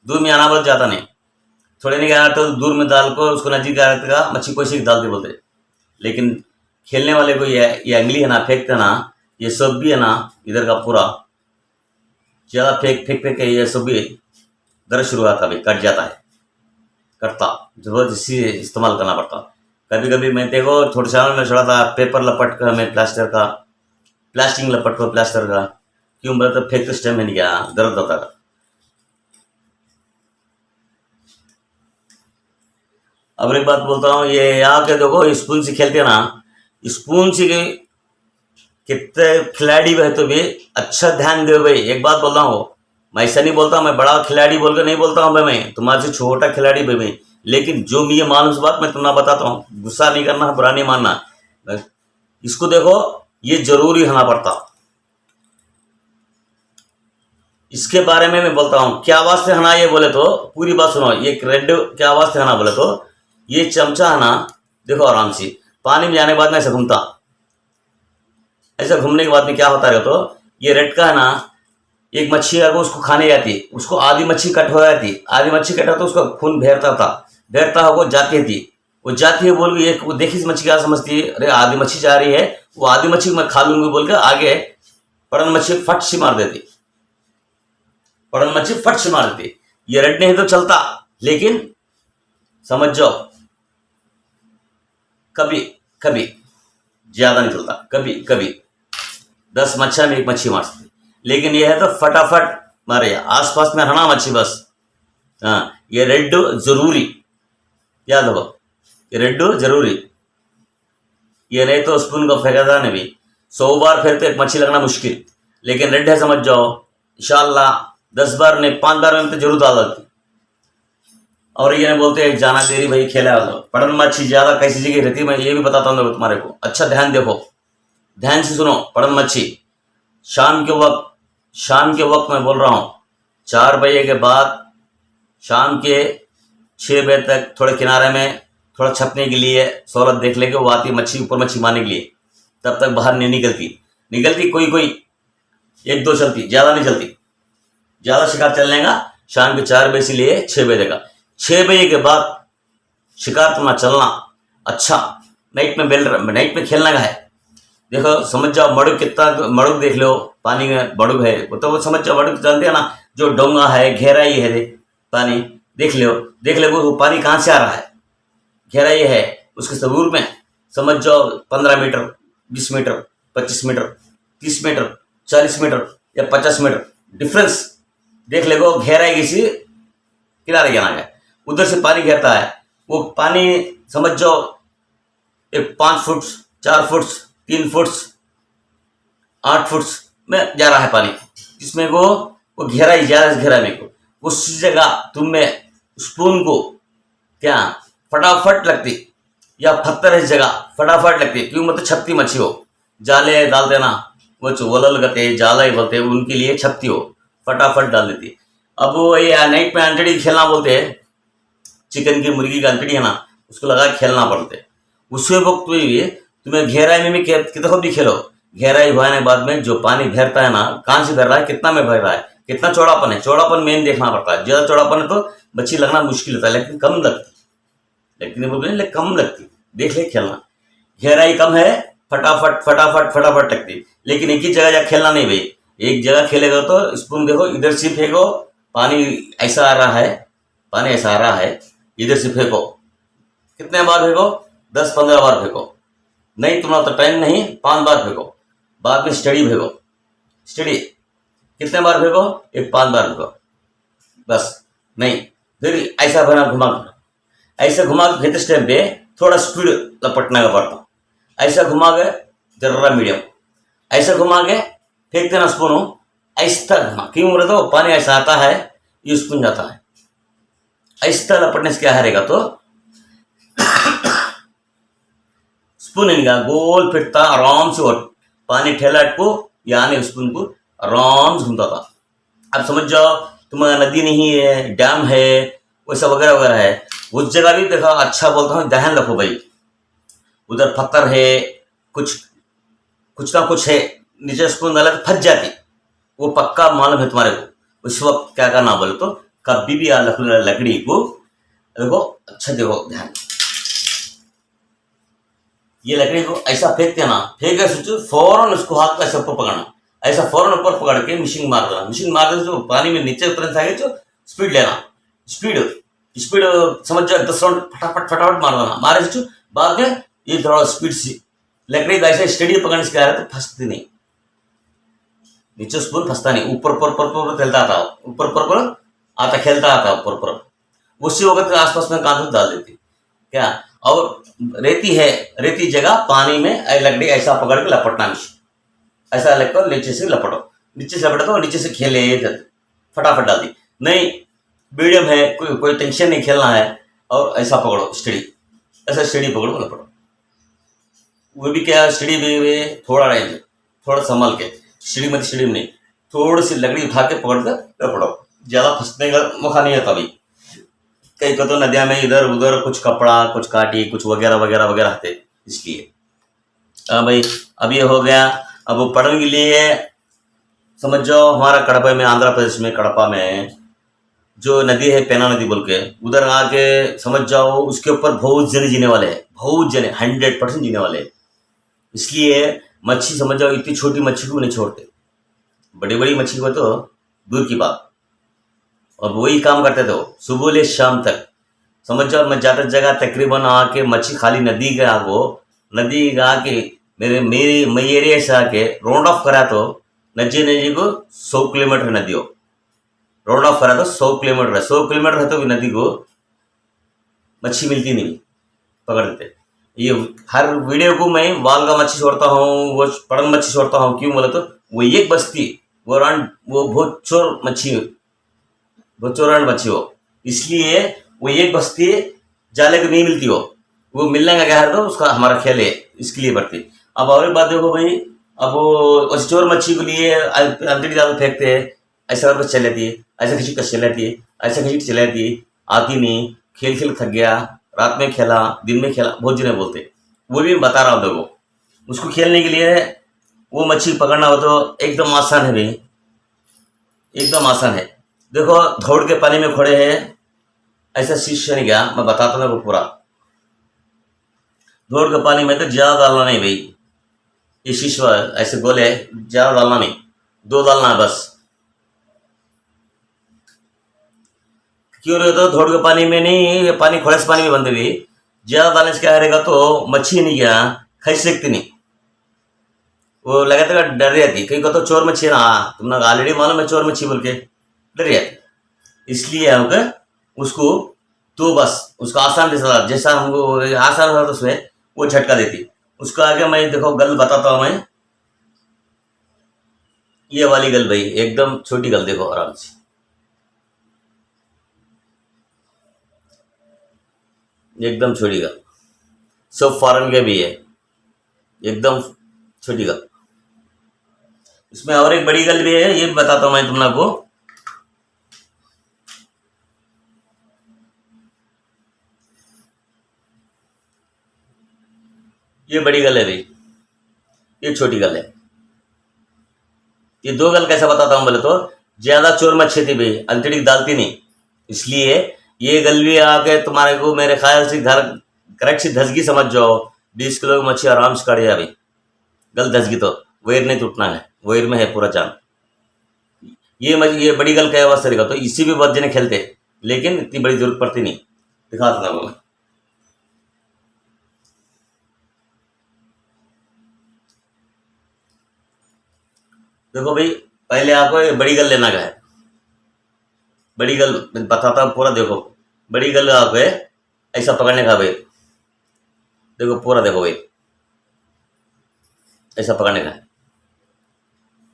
दूर में आना बहुत जाता नहीं, थोड़े नहीं गया तो दूर में डाल को उसको नजीक का मच्छी कोई सी डालते बोलते। लेकिन खेलने वाले को ये अंगली है ना, फेंकते ना, ये सब भी है ना इधर का पूरा ज़्यादा फेंक फेंक फेंक के ये सब भी दर्द शुरू होता है, कट जाता है, कटता जबरदस्ती इस्तेमाल करना पड़ता। कभी कभी मैं देखो थोड़े साल में छोड़ा था, पेपर लपट कर मैं प्लास्टर का, प्लास्टिक लपट को प्लास्टर का, क्यों बोला तो फेंक तो स्टेम में नहीं गया, दर्द होता था। अब एक बात बोलता हूँ, ये यहाँ के देखो स्पून से खेलते ना, स्पून से कितने खिलाड़ी है तो भी अच्छा ध्यान दो भाई। एक बात बोल रहा हूँ, मैं ऐसा नहीं बोलता, मैं बड़ा खिलाड़ी बोल कर नहीं बोलता हूँ भाई, मैं तुम्हारे से छोटा खिलाड़ी भाई मैं, लेकिन जो मैं ये मालूम से बात मैं तुम्हें बताता हूँ, गुस्सा नहीं करना, बुरा नहीं मानना। इसको देखो ये जरूरी होना पड़ता, इसके बारे में मैं बोलता हूँ। क्या वास्ते हना ये बोले तो पूरी बात सुनो, ये रेड क्या वास्ते हना बोले तो, ये चमचा है ना, देखो आराम से पानी में जाने के बाद में ऐसा घूमता, ऐसा घूमने के बाद में क्या होता है तो ये रेड का है ना, एक मच्छी अगर उसको खाने जाती, उसको आधी मच्छी कट हो जाती, आधी मच्छी कटा तो उसका खून बहता था, बहता हो वो जाती थी, वो जाती है बोल के एक वो देखी मच्छी क्या समझती है, अरे आधी मच्छी जा रही है, वो आधी मच्छी मैं खा लूंगी बोल के आगे पड़न मच्छी फट से मार देती, पड़न मच्छी फट से मार देती। ये रेड नहीं तो चलता, लेकिन समझ जाओ कभी कभी ज्यादा नहीं चलता, कभी कभी 10 मच्छा में एक मच्छी मार सकती, लेकिन यह है तो फटाफट मारे, आसपास में रहना मच्छी बस। हाँ ये रेड जरूरी याद हो, ये रेड जरूरी, ये नहीं तो स्पून को फेंका नहीं भी, 100 बार फिर तो एक मच्छी लगना मुश्किल, लेकिन रेड है समझ जाओ, इंशाल्लाह 10 बार नहीं 5 बार में तो जरूर डाल देती। और ये नहीं बोलते जाना देरी भाई खेला वाला, पड़न मच्छी ज्यादा कैसी जगह रहती है, मैं ये भी बताता हूँ तुम्हारे को, अच्छा ध्यान देखो, ध्यान से सुनो। पड़न मच्छी शाम के वक्त मैं बोल रहा हूँ, 4 बजे के बाद शाम के 6 बजे तक थोड़े किनारे में थोड़ा छपने के लिए सहूलत देख लेके वो आती मच्छी, ऊपर मच्छी मारने के लिए, तब तक बाहर नहीं निकलती कोई 1-2 चलती, ज्यादा नहीं चलती, ज्यादा शिकार चल लेगा शाम के 4 बजे से लिए 6 बजे का। 6 बजे के बाद शिकार तुम्हारा चलना अच्छा, नाइट में खेलना का है। देखो समझ जाओ मड़ुक कितना, मड़ुक देख लो, पानी में मड़ुक है तो वो समझ जाओ, मड़ुक जानते हैं ना, जो डोंगा है गहराई है पानी, देख लो वो पानी कहाँ से आ रहा है, गहराई है उसके सबूर में, समझ जाओ 15 metre, 20 metre, 25 metre, 30 metre, 40 metre या 50 मीटर डिफरेंस देख ले, वो गहराई किसी किनारे जाना है, उधर से पानी घेरता है, वो पानी समझ जाओ एक 5 फुट, 4 फुट, 3 फुट, 8 फुट में जा रहा है पानी, जिसमें वो गहराई ज्यादा गहरा में को, उस जगह तुम्हें स्पून को क्या फटाफट लगती, या पत्थर इस जगह फटाफट लगती, क्यों मतलब छपती मच्छी हो, जाले डाल देना, वो वलल गते जाला ही बोलते हैं, उनके लिए छपती हो, फटाफट डाल देती। अब वो ये नाइट में अंतड़ी खेलना बोलते हैं, चिकन की मुर्गी का अंतड़ी है ना, उसको लगा खेलना पड़ते, उसी वक्त भी तुम्हें गहराई में कितना भी खेलो, गहराई होने के बाद में जो पानी भरता है ना, कहाँ से भर रहा है, कितना में भर रहा है, कितना चौड़ापन है, चौड़ापन मेन देखना पड़ता है, ज्यादा चौड़ापन है तो मच्छी लगना मुश्किल होता है, लेकिन कम लगती, देख ले खेलना, गहराई कम है फटाफट लगती, लेकिन एक ही जगह खेलना नहीं भाई, एक जगह खेलेगा तो स्पून देखो इधर से फेंको, पानी ऐसा आ रहा है, इधर से फेंको, कितने बार फेंको, 10-15 बार फेंको, नहीं तुम्हारा तो टाइम नहीं, 5 बार फेंको, बाद में स्टडी कितने बार फेंको, 5 बार फेंको बस, नहीं फिर ऐसा बना घुमा के फेंकते टाइम पे थोड़ा स्पीड लपटना का पड़ता, ऐसा घुमा के जरा मीडियम, ऐसा घुमा के फेंकते ना स्पून, ऐसा घुमा, क्यों बोले तो पानी ऐसा आता है, ये स्पून जाता है, ऐसा लपटने से क्या हारेगा तो स्पून इनका गोल फिरता आराम से, और पानी ठेला को यानी स्पून को आराम से घूमता था। अब समझ जाओ तुम्हारा नदी नहीं है, डैम है, वैसा वगैरह वगैरह है, उस जगह भी देखा अच्छा बोलता हूँ ध्यान रखो भाई, उधर पत्थर है, कुछ कुछ ना कुछ है, नीचे स्पून डाला तो फंस जाती, वो पक्का मालूम है तुम्हारे को। उस वक्त क्या करना बोले तो कभी भी लकड़ी को देखो, अच्छा देखो ध्यान, ये लकड़ी को ऐसा फेंकते ना, फेंक कर सोचो फौरन उसको हाथ का ऐसे ऊपर पकड़ना, ऐसा फौरन ऊपर पकड़ के मिशिंग मार देना, मिशिंग मार देना जो पानी में नीचे उतरने से जो स्पीड लेना, स्पीड स्पीड समझ जाओ 10 राउंड फटाफट फटाफट मार देना, मारे सोचो बाद में ये थोड़ा स्पीड से लकड़ी का ऐसे स्टेडी पकड़ने से क्या है तो फंसती नहीं, नीचे स्पून फंसता नहीं, ऊपर ऊपर ऊपर ऊपर खेलता आता, ऊपर ऊपर ऊपर आता खेलता आता ऊपर ऊपर, उसी वक्त के आसपास में कांच डाल देती क्या। और रेती है, रेती जगह पानी में लकड़ी ऐसा पकड़ के लपटना, ऐसा लगकर नीचे से लपटो, नीचे से लपटो, नीचे से खेले फटाफट डाल दी, नहीं मीडियम है, कोई टेंशन नहीं खेलना है, और ऐसा पकड़ो स्टडी, ऐसा स्टडी पकड़ो लपटो, वो भी क्या स्टडी भी थोड़ा रहेंगे, थोड़ा संभल के, स्टडी मत स्टडी में नहीं, थोड़ी सी लकड़ी उठा के पकड़ कर लपटो, ज्यादा फंसने का मौका नहीं है तभी। कई को तो नदिया में इधर उधर कुछ कपड़ा कुछ काटी कुछ वगैरह वगैरह वगैरह थे, इसलिए हाँ भाई। अब ये हो गया, अब वो पढ़ने के लिए समझ जाओ हमारा कड़पा में, आंध्र प्रदेश में कड़पा में जो नदी है पेना नदी बोल के, उधर आके समझ जाओ उसके ऊपर बहुत जने जीने वाले हैं, बहुत जने 100% जीने वाले हैं, इसलिए मच्छी समझ जाओ इतनी छोटी मच्छी को नहीं छोड़ते, बड़ी बड़ी मच्छी को तो दूर की बात, और वही काम करते थे वो सुबह ले शाम तक। समझ जाओ मैं ज्यादा जगह तकरीबन आके मच्छी खाली नदी के आगो, नदी आके मेरी एरिया से आके राउंड ऑफ करा तो नदी नदी को 100 किलोमीटर नदी हो, राउंड ऑफ करा तो 100 किलोमीटर है, 100 किलोमीटर है तो भी नदी को मच्छी मिलती नहीं, पकड़ देते। ये हर वीडियो को मैं वालगा मच्छी छोड़ता हूँ, वो पड़ंग मच्छी छोड़ता हूँ, क्यों बोले तो वो एक बस्ती वो बहुत चोर मच्छी, बहुत चोरान मच्छी हो, इसलिए वो एक बस्ती जाले को नहीं मिलती हो, वो मिलने का क्या है तो उसका हमारा खेल है, इसके लिए बढ़ती। अब और एक बात देखो भाई, अब वो चोर मच्छी के लिए अंधेरी जाल फेंकते हैं, ऐसा करके चल जाती है, ऐसा खींच कर चल जाती है, ऐसा खींच चल जाती है, आती नहीं, खेल खेल थक गया, रात में खेला दिन में खेला, बहुत जने बोलते, वो भी बता रहा हूँ देखो, उसको खेलने के लिए वो मच्छी पकड़ना हो तो एकदम आसान है भाई, एकदम आसान है। देखो दौड़ के पानी में खड़े हैं, ऐसा शिष्य नहीं गया, मैं बताता हूँ पूरा, दौड़ के पानी में तो ज्यादा डालना नहीं भाई, ये शिष्य ऐसे गोले ज्यादा डालना नहीं, 2 डालना है बस, क्यों रहे तो दौड़ के पानी में नहीं, ये पानी खड़े से पानी में बनते भी ज्यादा डालने से क्या रहेगा तो मच्छी नहीं गया खींच सकती नहीं, वो लगातार डर जाती, कहीं को तो चोर मच्छी ना, तुमने ऑलरेडी मालूम है चोर मच्छी बोल के डर जाती, इसलिए हमको उसको तो बस उसका आसान जैसा हमको आसान होता तो उसमें वो झटका देती, उसको आगे मैं देखो गल बताता हूँ मैं, ये वाली गल भाई एकदम छोटी गल, देखो आराम से, एकदम छोटी गल, सब फॉरन के भी है, एकदम छोटी गल, इसमें और एक बड़ी गल भी है, ये भी बताता हूँ मैं तुम लोग को। ये बड़ी गल है भाई, ये छोटी गल है, ये 2 गल कैसा बताता हूँ बोले तो, ज्यादा चोर मच्छी थी भाई, अंतड़ी डालती नहीं, इसलिए ये गल भी आके तुम्हारे को मेरे ख्याल से घर करेक्ट से धसगी समझ जाओ, 20 किलो की मच्छी आराम से काट जा भाई, गल धसगी तो वेर नहीं टूटना है, वेर में है पूरा जान। ये बड़ी गल क्या वास्ते देखा तो इसी भी बहुत जने खेलते, लेकिन इतनी बड़ी जरूरत पड़ती नहीं, दिखा देता हूँ मैं। देखो भाई पहले आपको ये बड़ी गल लेना का है, बड़ी गल बताता हूँ पूरा, देखो बड़ी गल आपको है ऐसा पकड़ने का भाई, देखो पूरा देखो भाई, ऐसा पकड़ने का है,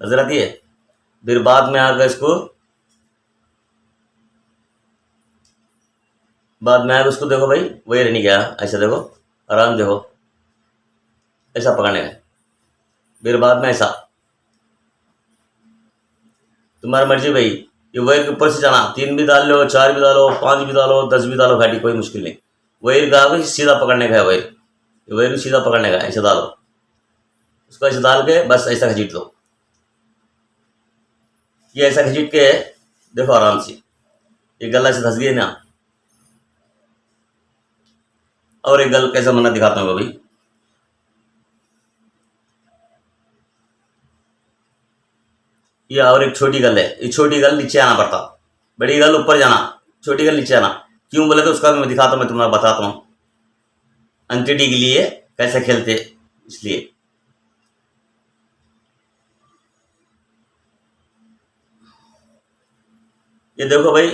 नजर आती है, फिर बाद में आकर इसको देखो भाई वही रहने गया, ऐसा देखो आराम देखो, ऐसा पकड़ने का है। फिर बाद में ऐसा, तुम्हारी मर्जी भाई। ये वायर के ऊपर से जाना, 3 भी डाल लो, 4 भी डालो, 5 भी डालो, 10 भी डालो, घाटी कोई मुश्किल नहीं। वायर का भी सीधा पकड़ने का है, वायर वायर भी सीधा पकड़ने का है। ऐसे डालो, उसको ऐसे डाल के बस ऐसा खींच दो। ये ऐसा खींच के देखो आराम से, ये गला से धस गई ना। और एक गल कैसा मना दिखाता हूँ भाई। ये और एक छोटी गल है, ये छोटी गल नीचे आना पड़ता, बड़ी गल ऊपर जाना, छोटी गल नीचे आना। क्यों बोले तो उसका मैं दिखाता हूँ, मैं तुम्हें बताता हूँ अंकेटी के लिए कैसे खेलते, इसलिए। ये देखो भाई,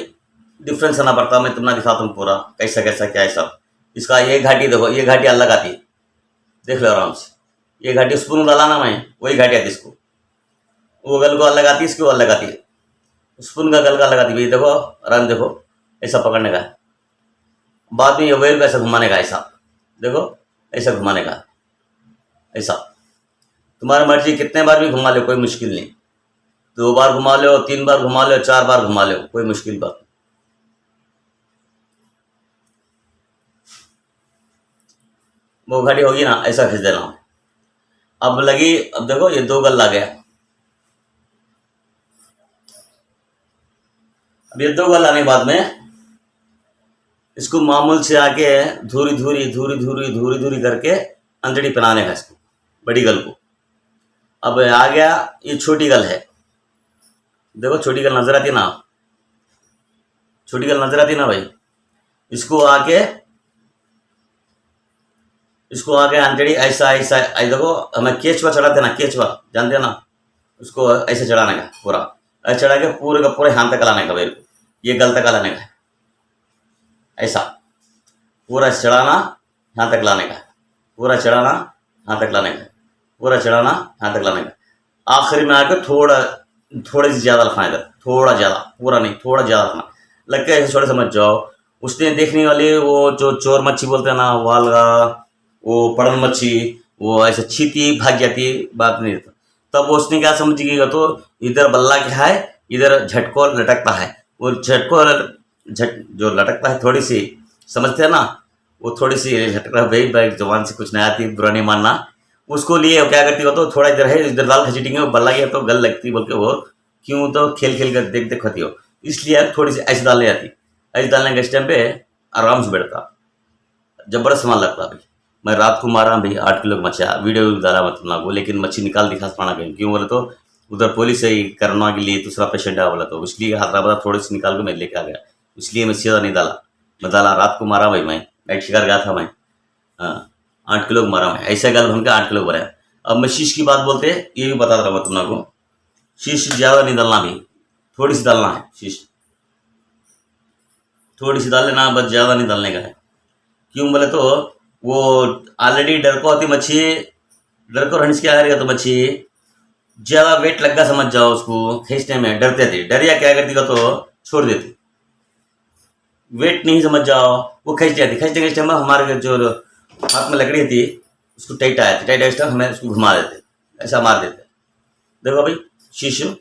डिफरेंस आना पड़ता, मैं तुम्हें दिखाता हूँ पूरा कैसा कैसा क्या है सब। इसका ये घाटी देखो, ये घाटी अलग आती है, देख लो आराम से। ये घाटी स्पून डाला ना मैं, वही घाटी आती इसको। वो गल को अलग आती है, इसको अलग आती है। स्पून का गल का अलग आती है भाई। देखो आराम, देखो ऐसा पकड़ने का है। बाद में ये वेल को ऐसा घुमाने का, ऐसा देखो, ऐसा घुमाने का, ऐसा। तुम्हारी मर्जी, कितने बार भी घुमा लो, कोई मुश्किल नहीं। 2 बार घुमा लो, 3 बार घुमा लो, 4 बार घुमा लो, कोई मुश्किल बात नहीं। वो घड़ी होगी ना, ऐसा खींच देना। अब लगी, अब देखो ये 2 गल आ गया। अब ये 2 गल आने के बाद में इसको मामूल से आके धूरी धूरी धूरी धूरी धूरी धूरी करके अंतड़ी पहनाने का इसको, बड़ी गल को। अब आ गया ये छोटी गल है, देखो छोटी गल नजर आती ना, छोटी गल नजर आती ना भाई। इसको आके अंतड़ी ऐसा ऐसा ऐसा, देखो हमें केचवा चढ़ाते ना, केचवा जानते हैं ना, उसको ऐसे चढ़ाने का पूरा, ऐसे चढ़ा के पूरे का पूरे हाथ तक लाने का, भाई ये गल तक लाने का, ऐसा पूरा चढ़ाना, यहाँ तक लाने का, पूरा चढ़ाना, यहाँ तक लाने का, पूरा चढ़ाना, यहाँ तक लाने का। आखिरी में आकर थोड़ी सी ज़्यादा रखना इधर, थोड़ा ज़्यादा, पूरा नहीं, थोड़ा ज़्यादा रखना। लग के ऐसे थोड़े समझ जाओ। उसने देखने वाली वो जो चोर मच्छी बोलते हैं ना, वालगा, वो पड़न मच्छी, वो ऐसे छीती भाग जाती, बात नहीं रहता। तब उसने क्या समझिएगा, तो इधर बल्ला क्या है, इधर झटको लटकता है। वो झटको जो लटकता है, थोड़ी सी समझते हैं ना, वो थोड़ी सी लटक रहा भाई, भाई जवान से कुछ नहीं आती, बुरा नहीं मानना। उसको लिए क्या करती हो, तो थोड़ा इधर है, इधर दाल खसीटेंगे, वो बल्ला गया तो गल लगती बोल के, वो क्यों, तो खेल खेल कर देख देख होती हो, इसलिए थोड़ी सी ऐसे डालने जाती। ऐसे डालने के इस टाइम पे आराम से बैठता, जबरदस्त सामान लगता भाई। मैं रात को मारा भाई 8 किलो का मच्छी, वीडियो भी डाला मतलब ना वो, लेकिन मच्छी निकाल दिखा पाना कहीं, क्यों बोले तो उधर पुलिस है करना के लिए, दूसरा पेशेंट है बोला, तो इसलिए हैदराबाद थोड़ी सी निकाल के मैं लेके आ गया, इसलिए मैं सीधा नहीं डाला। मैं डाला रात को मारा भाई, मैं नाइट शिकार गया था मैं। हाँ, 8 किलो मारा मैं, ऐसे गल भन के 8 किलो भरा। अब मैं शीश की बात बोलते, ये भी बता रहा मैं तुम को, शीश ज़्यादा नहीं डालना भी, थोड़ी सी डालना है शीश, थोड़ी सी डाल लेना बस, ज़्यादा नहीं डालने का है। क्यों बोले तो वो ऑलरेडी डर को आती मच्छी, डर को रहने से क्या करेगा, तो मच्छी ज़्यादा वेट लगा समझ जाओ, उसको खींचने में डरते थे, डरिया क्या करती तो छोड़ देती, वेट नहीं समझ जाओ, वो खींच जाती। खींचते खींचते हम हमारे जो हाथ में लकड़ी थी उसको टाइट आया था, टाइट आया हमें उसको घुमा देते, ऐसा मार देते। देखो भाई शीशो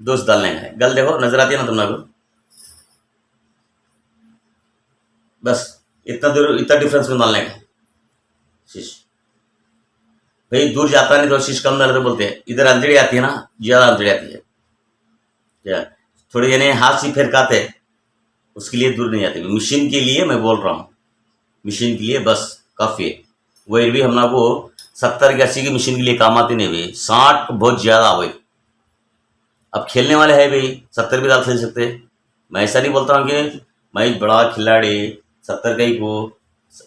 दोस्त डालने का है, गल देखो नजर आती है ना तुम लोग, बस इतना दूर, इतना डिफरेंस में डालने का शीश। भाई दूर जाता नहीं तो शीश कम डालते बोलते हैं, इधर अंधेरी आती है ना, ज़्यादा अंधेरी आती है क्या, थोड़ी यानी हाथ से फेरकाते, उसके लिए दूर नहीं जाती। मशीन के लिए मैं बोल रहा हूँ, मशीन के लिए बस काफ़ी है। वही भी हम लोग को 70 की 80 की मशीन के लिए काम आती नहीं भाई, 60 बहुत ज़्यादा हुई। अब खेलने वाले हैं भाई 70 भी दाल खेल सकते, मैं ऐसा नहीं बोलता हूँ कि मैं बड़ा खिलाड़ी 70 का ही को,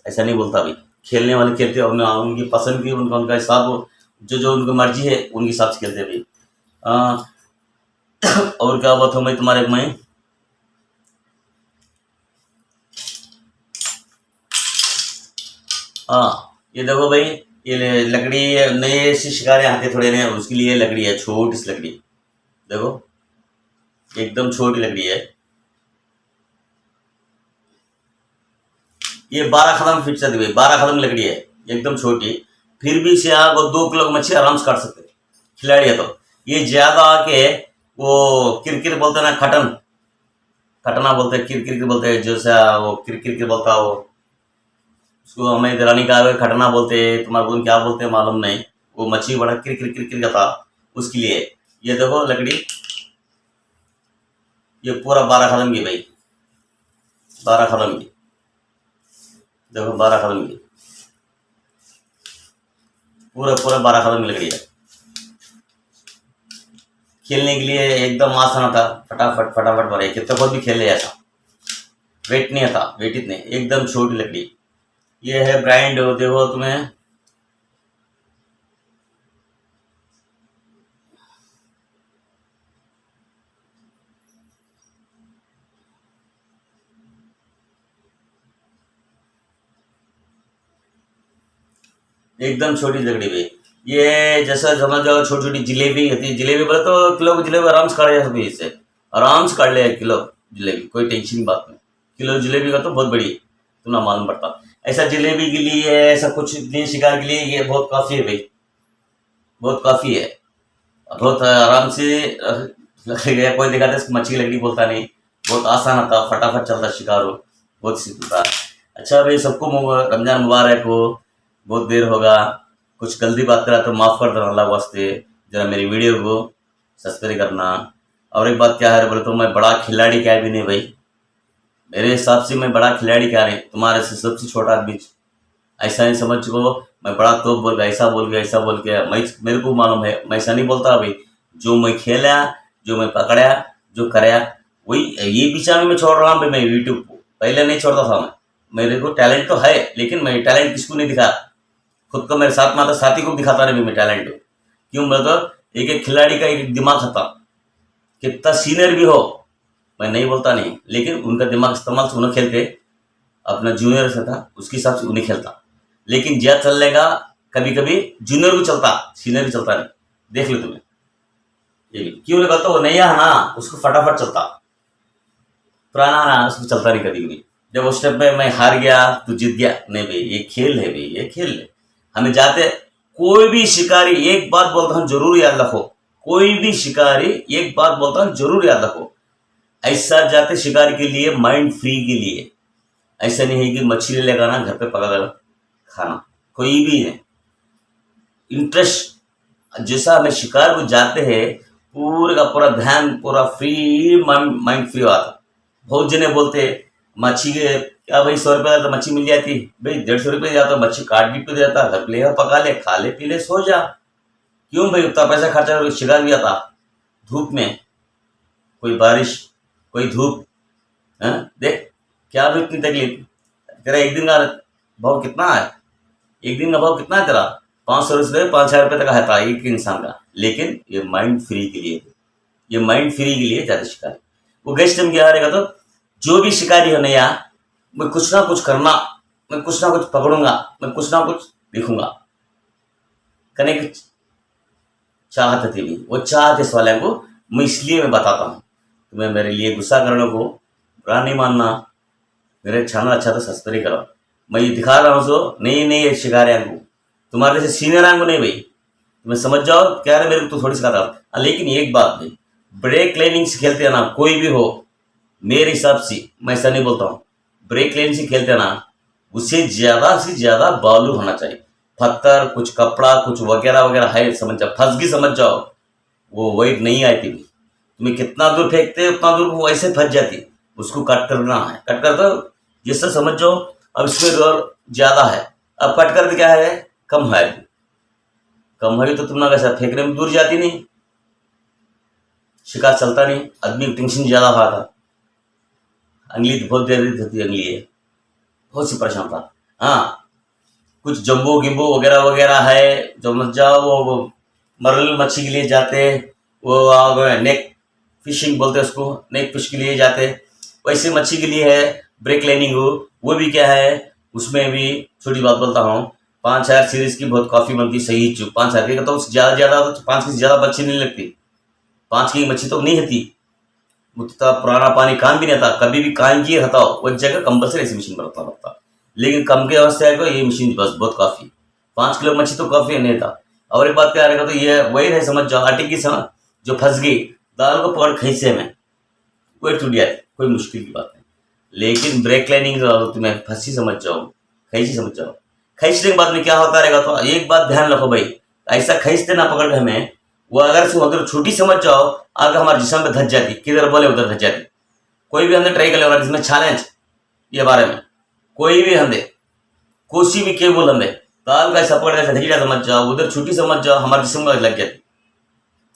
ऐसा नहीं बोलता भाई। खेलने वाले खेलते हैं, उनकी पसंद की, उनका हिसाब, जो उनकी मर्जी है उनके हिसाब से खेलते हैं भाई। और क्या बात हो मैं तुम्हारे मैं, हाँ ये देखो भाई, ये लकड़ी नए से शिकारे आते थोड़े ने, उसके लिए लकड़ी है, छोटी सी लकड़ी, देखो एकदम छोटी लकड़ी है। ये 12 कदम फिट जाती भाई, 12 कदम लकड़ी है, एकदम छोटी, फिर भी इसे आप 2 किलो की मच्छी आराम से काट सकते हैं, खिलाड़ी है तो। ये ज्यादा आके वो किरकिर बोलते हैं ना, खटना बोलते हैं, किरकिर बोलते हैं, जैसा वो किरकिर बोलता है वो, उसको हमें इधर रानी का खटना बोलते हैं, तुम्हारे को क्या बोलते हैं मालूम नहीं। वो मच्छी बड़ा किरकिर का था, उसके लिए। ये देखो लकड़ी, ये पूरा 12 कदम की भाई, 12 कदम की, देखो 12 कदम की, पूरा 12 कदम की लकड़ी है। खेलने के लिए एकदम आसान था, फटाफट भरे, कितना खुद भी खेल ले ऐसा। वेट नहीं था, वेट इतने, एकदम छोटी लकड़ी। ये है ब्रांड, देखो तुम्हें, एकदम छोटी लकड़ी भाई। ये जैसा समझ जाओ छोटी छोटी जिलेबी होती है, जिलेबी बोले तो किलो की जिलेबी आराम से काट जा सकती है इससे, आराम से काट ले किलो जिलेबी, कोई टेंशन की बात नहीं। किलो जिलेबी का तो बहुत बड़ी, तुम्हें मालूम पड़ता। ऐसा जिलेबी के लिए, ऐसा कुछ दिन शिकार के लिए ये बहुत काफ़ी है भाई, बहुत काफ़ी है। बहुत आराम से गया, कोई देखा था इसको मच्छी लकड़ी बोलता नहीं, बहुत आसान होता, फटाफट चलता शिकार हो, बहुत सीखता। अच्छा भाई, सबको रमजान मुबारक हो। बहुत देर होगा, कुछ गलती बात करा तो माफ़ कर देना अल्लाह वास्ते। जरा मेरी वीडियो को सब्सक्राइब करना। और एक बात क्या है बोले तो, मैं बड़ा खिलाड़ी क्या भी नहीं भाई, मेरे हिसाब से मैं बड़ा खिलाड़ी क्या नहीं, तुम्हारे से सबसे छोटा आदमी। ऐसा नहीं समझ को मैं बड़ा तोप बोल गया, ऐसा बोल गया, ऐसा बोल गया। मैं, मेरे को मालूम है, मैं ऐसा नहीं बोलता भाई। जो मैं खेला, जो मैं पकड़ा, जो कराया, वही ये बीचा में मैं छोड़ रहा हूँ भाई। मैं यूट्यूब को पहले नहीं छोड़ता था मैं, मेरे को टैलेंट तो है, लेकिन मैं टैलेंट किसको नहीं दिखा, खुद को मेरे साथ में आता साथी को दिखाता नहीं मैं टैलेंट। क्यों बोले तो, एक एक खिलाड़ी का एक दिमाग था, कितना सीनियर भी हो, मैं नहीं बोलता नहीं, लेकिन उनका दिमाग इस्तेमाल से उन्हें खेलते। अपना जूनियर से था, उसके हिसाब से उन्हें खेलता। लेकिन ज्यादा चलेगा, कभी कभी जूनियर भी चलता, सीनियर भी चलता नहीं। देख लो तुम्हें, ये भी क्यों लगा तो नया है ना, उसको फटाफट चलता, पुराना ना उसको चलता नहीं कभी कभी। जब उस स्टेप में मैं हार गया तो जीत गया, नहीं भाई ये खेल है भाई, ये खेल है। हमें जाते, कोई भी शिकारी, एक बात बोलता हूँ जरूर याद रखो, कोई भी शिकारी एक बात बोलता हूँ जरूर याद रखो, ऐसा जाते शिकारी के लिए, माइंड फ्री के लिए। ऐसा नहीं है कि मछली लेगा ना घर पे पका कर खाना, कोई भी नहीं। इंटरेस्ट जैसा हमें शिकार को जाते हैं, पूरे का पूरा ध्यान, पूरा फ्री माइंड फ्री हुआ था। बहुत जने बोलते मच्छी के क्या भाई, 100 रुपये तो मच्छी मिल जाती भाई, 150 रुपये जाता, मच्छी काट भी पे जाता, घर ले पका ले, खा ले, पी ले, सो जा। क्यों भाई उतना पैसा खर्चा कर शिकार भी आता, धूप में, कोई बारिश, कोई धूप, है देख क्या भी इतनी तकलीफ। तेरा एक दिन का भाव कितना है, एक दिन का भाव कितना है तेरा, 500 रुपये 5,000 रुपये तक है एक इंसान का। लेकिन ये माइंड फ्री के लिए, ये माइंड फ्री के लिए ज्यादा शिकारी। वो गेस्ट टाइम क्या रहेगा तो, जो भी शिकारी हो नया, मैं कुछ ना कुछ करना, मैं कुछ ना कुछ पकड़ूंगा, मैं कुछ ना कुछ दिखूंगा, करने की चाहत थी भी। वो चाहत इस वाले को मैं इसलिए मैं बताता हूँ, तुम्हें मेरे लिए गुस्सा करने को बुरा नहीं मानना, मेरे चैनल अच्छा तो सब्सक्राइब करो। मैं ये दिखा रहा हूँ सो नई शिकारी आंगू, तुम्हारे जैसे सीनियर आंगू नहीं भाई, तुम्हें समझ जाओ क्या है, मेरे को तो थोड़ी सिखाता। लेकिन एक बात भाई, ब्रेक लाइनिंग से खेलते हैं ना, कोई भी हो, मेरे हिसाब से मैं ऐसा नहीं बोलता हूँ, ब्रेक लाइन से खेलते हैं ना, उससे से ज्यादा बालू होना चाहिए, पत्थर, कुछ कपड़ा, कुछ वगैरह वगैरह है, समझ जाओ, फंस गई समझ जाओ, वो वेट नहीं आती भी। तुम्हें कितना दूर फेंकते उतना दूर वो ऐसे फंस जाती, उसको कट करना है, कट कर दो जिससे समझ जाओ। अब इसमें रोल ज्यादा है, अब कट कर क्या है, कम है, कम है तो तुम ना कैसा फेंकने में दूर जाती नहीं, शिकार चलता नहीं, आदमी टेंशन ज्यादा हुआ था, अंगली बहुत देर होती अंगली है, बहुत सी परेशान था। हाँ, कुछ जम्बो गिम्बो वगैरह वगैरह है, जो मत जाओ, वो मरल मच्छी के लिए जाते, वो नेक फिशिंग बोलते हैं उसको, नेक फिश के लिए जाते। वैसे मच्छी के लिए है ब्रेक लाइनिंग हो, वो भी क्या है, उसमें भी छोटी बात बोलता हूँ, 5,000 सीरीज की बहुत काफ़ी बनती, सही 5,000 की तो ज़्यादा तो 5 की ज़्यादा मच्छी नहीं लगती, 5 की मच्छी तो नहीं होती, उतना पुराना पानी काम भी नहीं था, कभी भी काम किए हटाओ, वो जगह कंपल्सरी ऐसी मशीन पर रखना पड़ता। लेकिन कम के अवस्था है ये मशीन बस बहुत काफ़ी, 5 किलो मच्छी तो काफी नहीं था। और एक बात क्या रहेगा, तो ये वही है, समझ जाओ, आटे की समझ जो फंस गई दाल को पकड़ खींचे में, कोई टूट गया, कोई मुश्किल की बात नहीं। लेकिन ब्रेक लाइनिंग तुम्हें फंसी समझ जाओ, खींची समझ जाओ। खींचने के बाद में क्या होता रहेगा, तो एक बात ध्यान रखो भाई, ऐसा खींचते ना पकड़ के हमें, वो अगर छोटी समझ जाओ आगे हमारे जिस्म पे धस जाती, किधर बोले उधर धस जाती। कोई भी हमने ट्राई कर लिया जिसमें चैलेंज ये बारे में, कोई भी हमने कोसी भी केबल हमने दाल का ऐसा पकड़ ऐसा धीरा समझ जाओ, उधर छोटी समझ जाओ, हमारे जिस्म में लग जाती,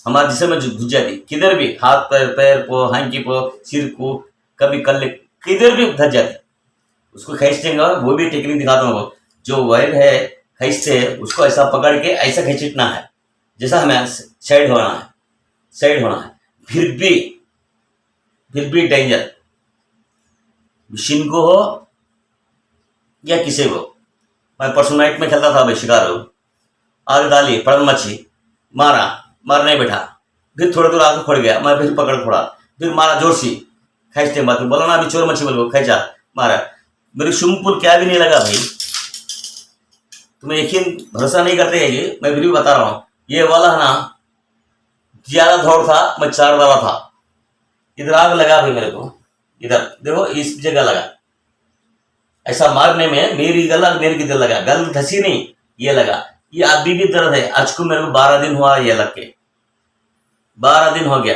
हमारे जिस्म में घुस जाती, किधर भी हाथ पैर को, हैंकी को, सिर को, कभी कल्ले किधर भी धस जाती। उसको खींचने का वो भी टेक्निक दिखाता हूँ। जो वायर है खींचते उसको ऐसा पकड़ के ऐसा खींचना है जैसा हमें साइड होना है, साइड होना है। फिर भी डेंजर, मशीन को हो या किसी को। मैं परसों नाइट में खेलता था भाई, शिकार हो, आग डाली, पड़न मच्छी, मार नहीं बैठा, फिर थोड़ा दूर आगे खोड़ गया, मैं फिर पकड़ खोड़ा, फिर मारा जोर सी, खींचते बात बोला ना अभी चोर मच्छी बोलो, खींचा मारा, मेरी स्विमिंग पूल क्या भी नहीं लगा भाई। तुम्हें यकीन भरोसा नहीं करते है ये, मैं फिर भी बता रहा हूँ। ये वाला है ना, ज्यादा दौड़ था, मैं 4 दवा था, इधर आग लगा भाई मेरे को, इधर देखो इस जगह लगा, ऐसा मारने में मेरी किधर लगा, गल धसी नहीं, ये लगा, ये अभी भी दर्द है। आज को मेरे को 12 दिन हुआ ये लग के, 12 दिन हो गया।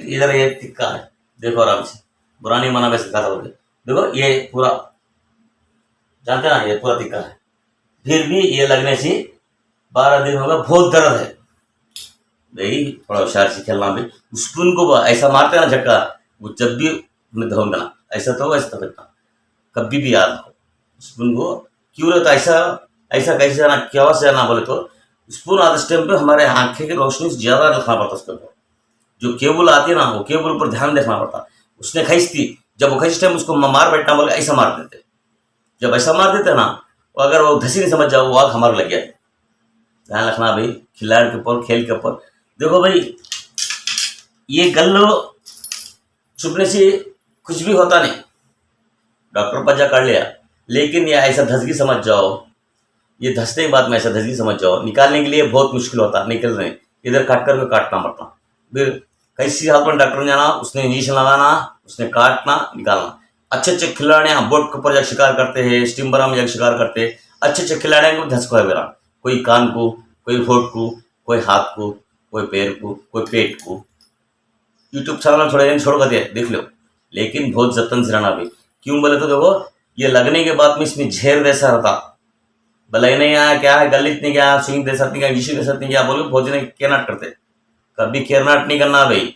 इधर ये टिक्का है, देखो आराम से, पुरानी मना में सिखा था, देखो ये पूरा जानते ना, ये पूरा टिक्का है, फिर भी ये लगने से 12 दिन हो गया, बहुत दर्द है भाई। थोड़ा होशियार से खेलना भी, स्पून को ऐसा मारते ना झटका, वो जब भी तुम्हें धोना ऐसा तो ऐसा करना, कभी भी याद रखो स्पून को क्यों रहता ऐसा कैसे ना, क्या से ना बोले तो स्पून आते टाइम पे हमारे आंखें की रोशनी से ज्यादा रखना पड़ता उसके ऊपर। जो केबल आती है ना, वो केबल पर ध्यान देखना पड़ता। उसने खींचती, जब वो खींचते टाइम उसको मार बैठना बोले, ऐसा मार देते, जब ऐसा मार देते ना, अगर वो धसी नहीं समझ जाओ, वो आग हमारे लग गया। ध्यान रखना भाई, खिलाड़ी के ऊपर, खेल के ऊपर। देखो भाई, ये गल्लो चुभने से कुछ भी होता नहीं, डॉक्टर पजा कर लिया, लेकिन ये ऐसा धसगी समझ जाओ, ये धसने के बाद में ऐसा धसगी समझ जाओ, निकालने के लिए बहुत मुश्किल होता, निकल रहे इधर काट करके काटना पड़ता। फिर कैसी हालत में डॉक्टर ने जाना, उसने इंजेक्शन लगाना, उसने काटना, निकालना। अच्छे खिलाड़ी बोट के ऊपर जाकर शिकार करते हैं, स्टीमबरा में जाकर शिकार करते हैं, अच्छे खिलाड़ी को धस को है मेरा, कोई कान को, कोई होठ को, कोई हाथ को, कोई पैर को, कोई पेट को। यूट्यूब चैनल थोड़े दिन छोड़ कर देख लो, लेकिन बहुत जतन से रहना भी। क्यों बोले तो देखो, ये लगने के बाद में इसमें झेर जैसा रहता, भले नहीं आया क्या है, गलित नहीं क्या, स्विंग दे सकती क्या, विशु दे सकती क्या, बोलो भोजन केनाट करते, कभी केरनाट नहीं करना भाई।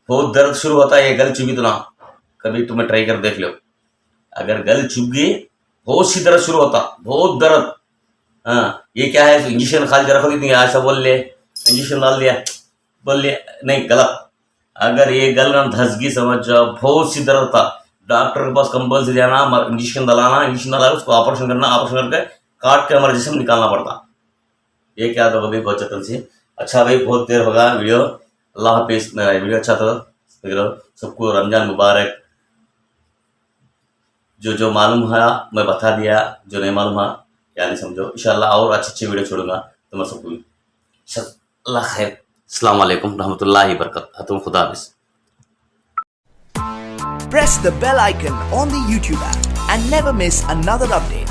बहुत दर्द शुरू होता है ये गल चुभी तो ना, कभी तुम्हें ट्राई कर देख लो। अगर गल चुभ गई बहुत सी दर्द शुरू होता, बहुत दर्द। हाँ, ये क्या है, इंजेक्शन खाली जरा रखो, ऐसा बोल ले, इंजेक्शन डाल लिया, बोल लिया, नहीं गलत। अगर ये गल ना धसगी समझ जाओ, बहुत सी दर्द था, डॉक्टर के पास कंपल्सरी जाना, इंजेक्शन डालाना, इंजेक्शन डाला, उसको ऑपरेशन करना, ऑपरेशन करके काट के हमारे जिस्म निकालना पड़ता। ये क्या था भाई, बहुत जतन से। अच्छा भाई, बहुत देर होगा वीडियो, अल्लाह हाफिज़। मेरा वीडियो अच्छा था, सबको रमजान मुबारक। जो मालूम है मैं बता दिया, जो नहीं मालूम है क्या नहीं समझो। इंशाल्लाह और अच्छे वीडियो छोड़ूंगा तो मैं सबको। अल्लाह खैर, अस्सलाम वालेकुम रहमतुल्लाहि बरकातहू, खुदा हाफिज़। Press the bell icon on the YouTube app and never miss another update.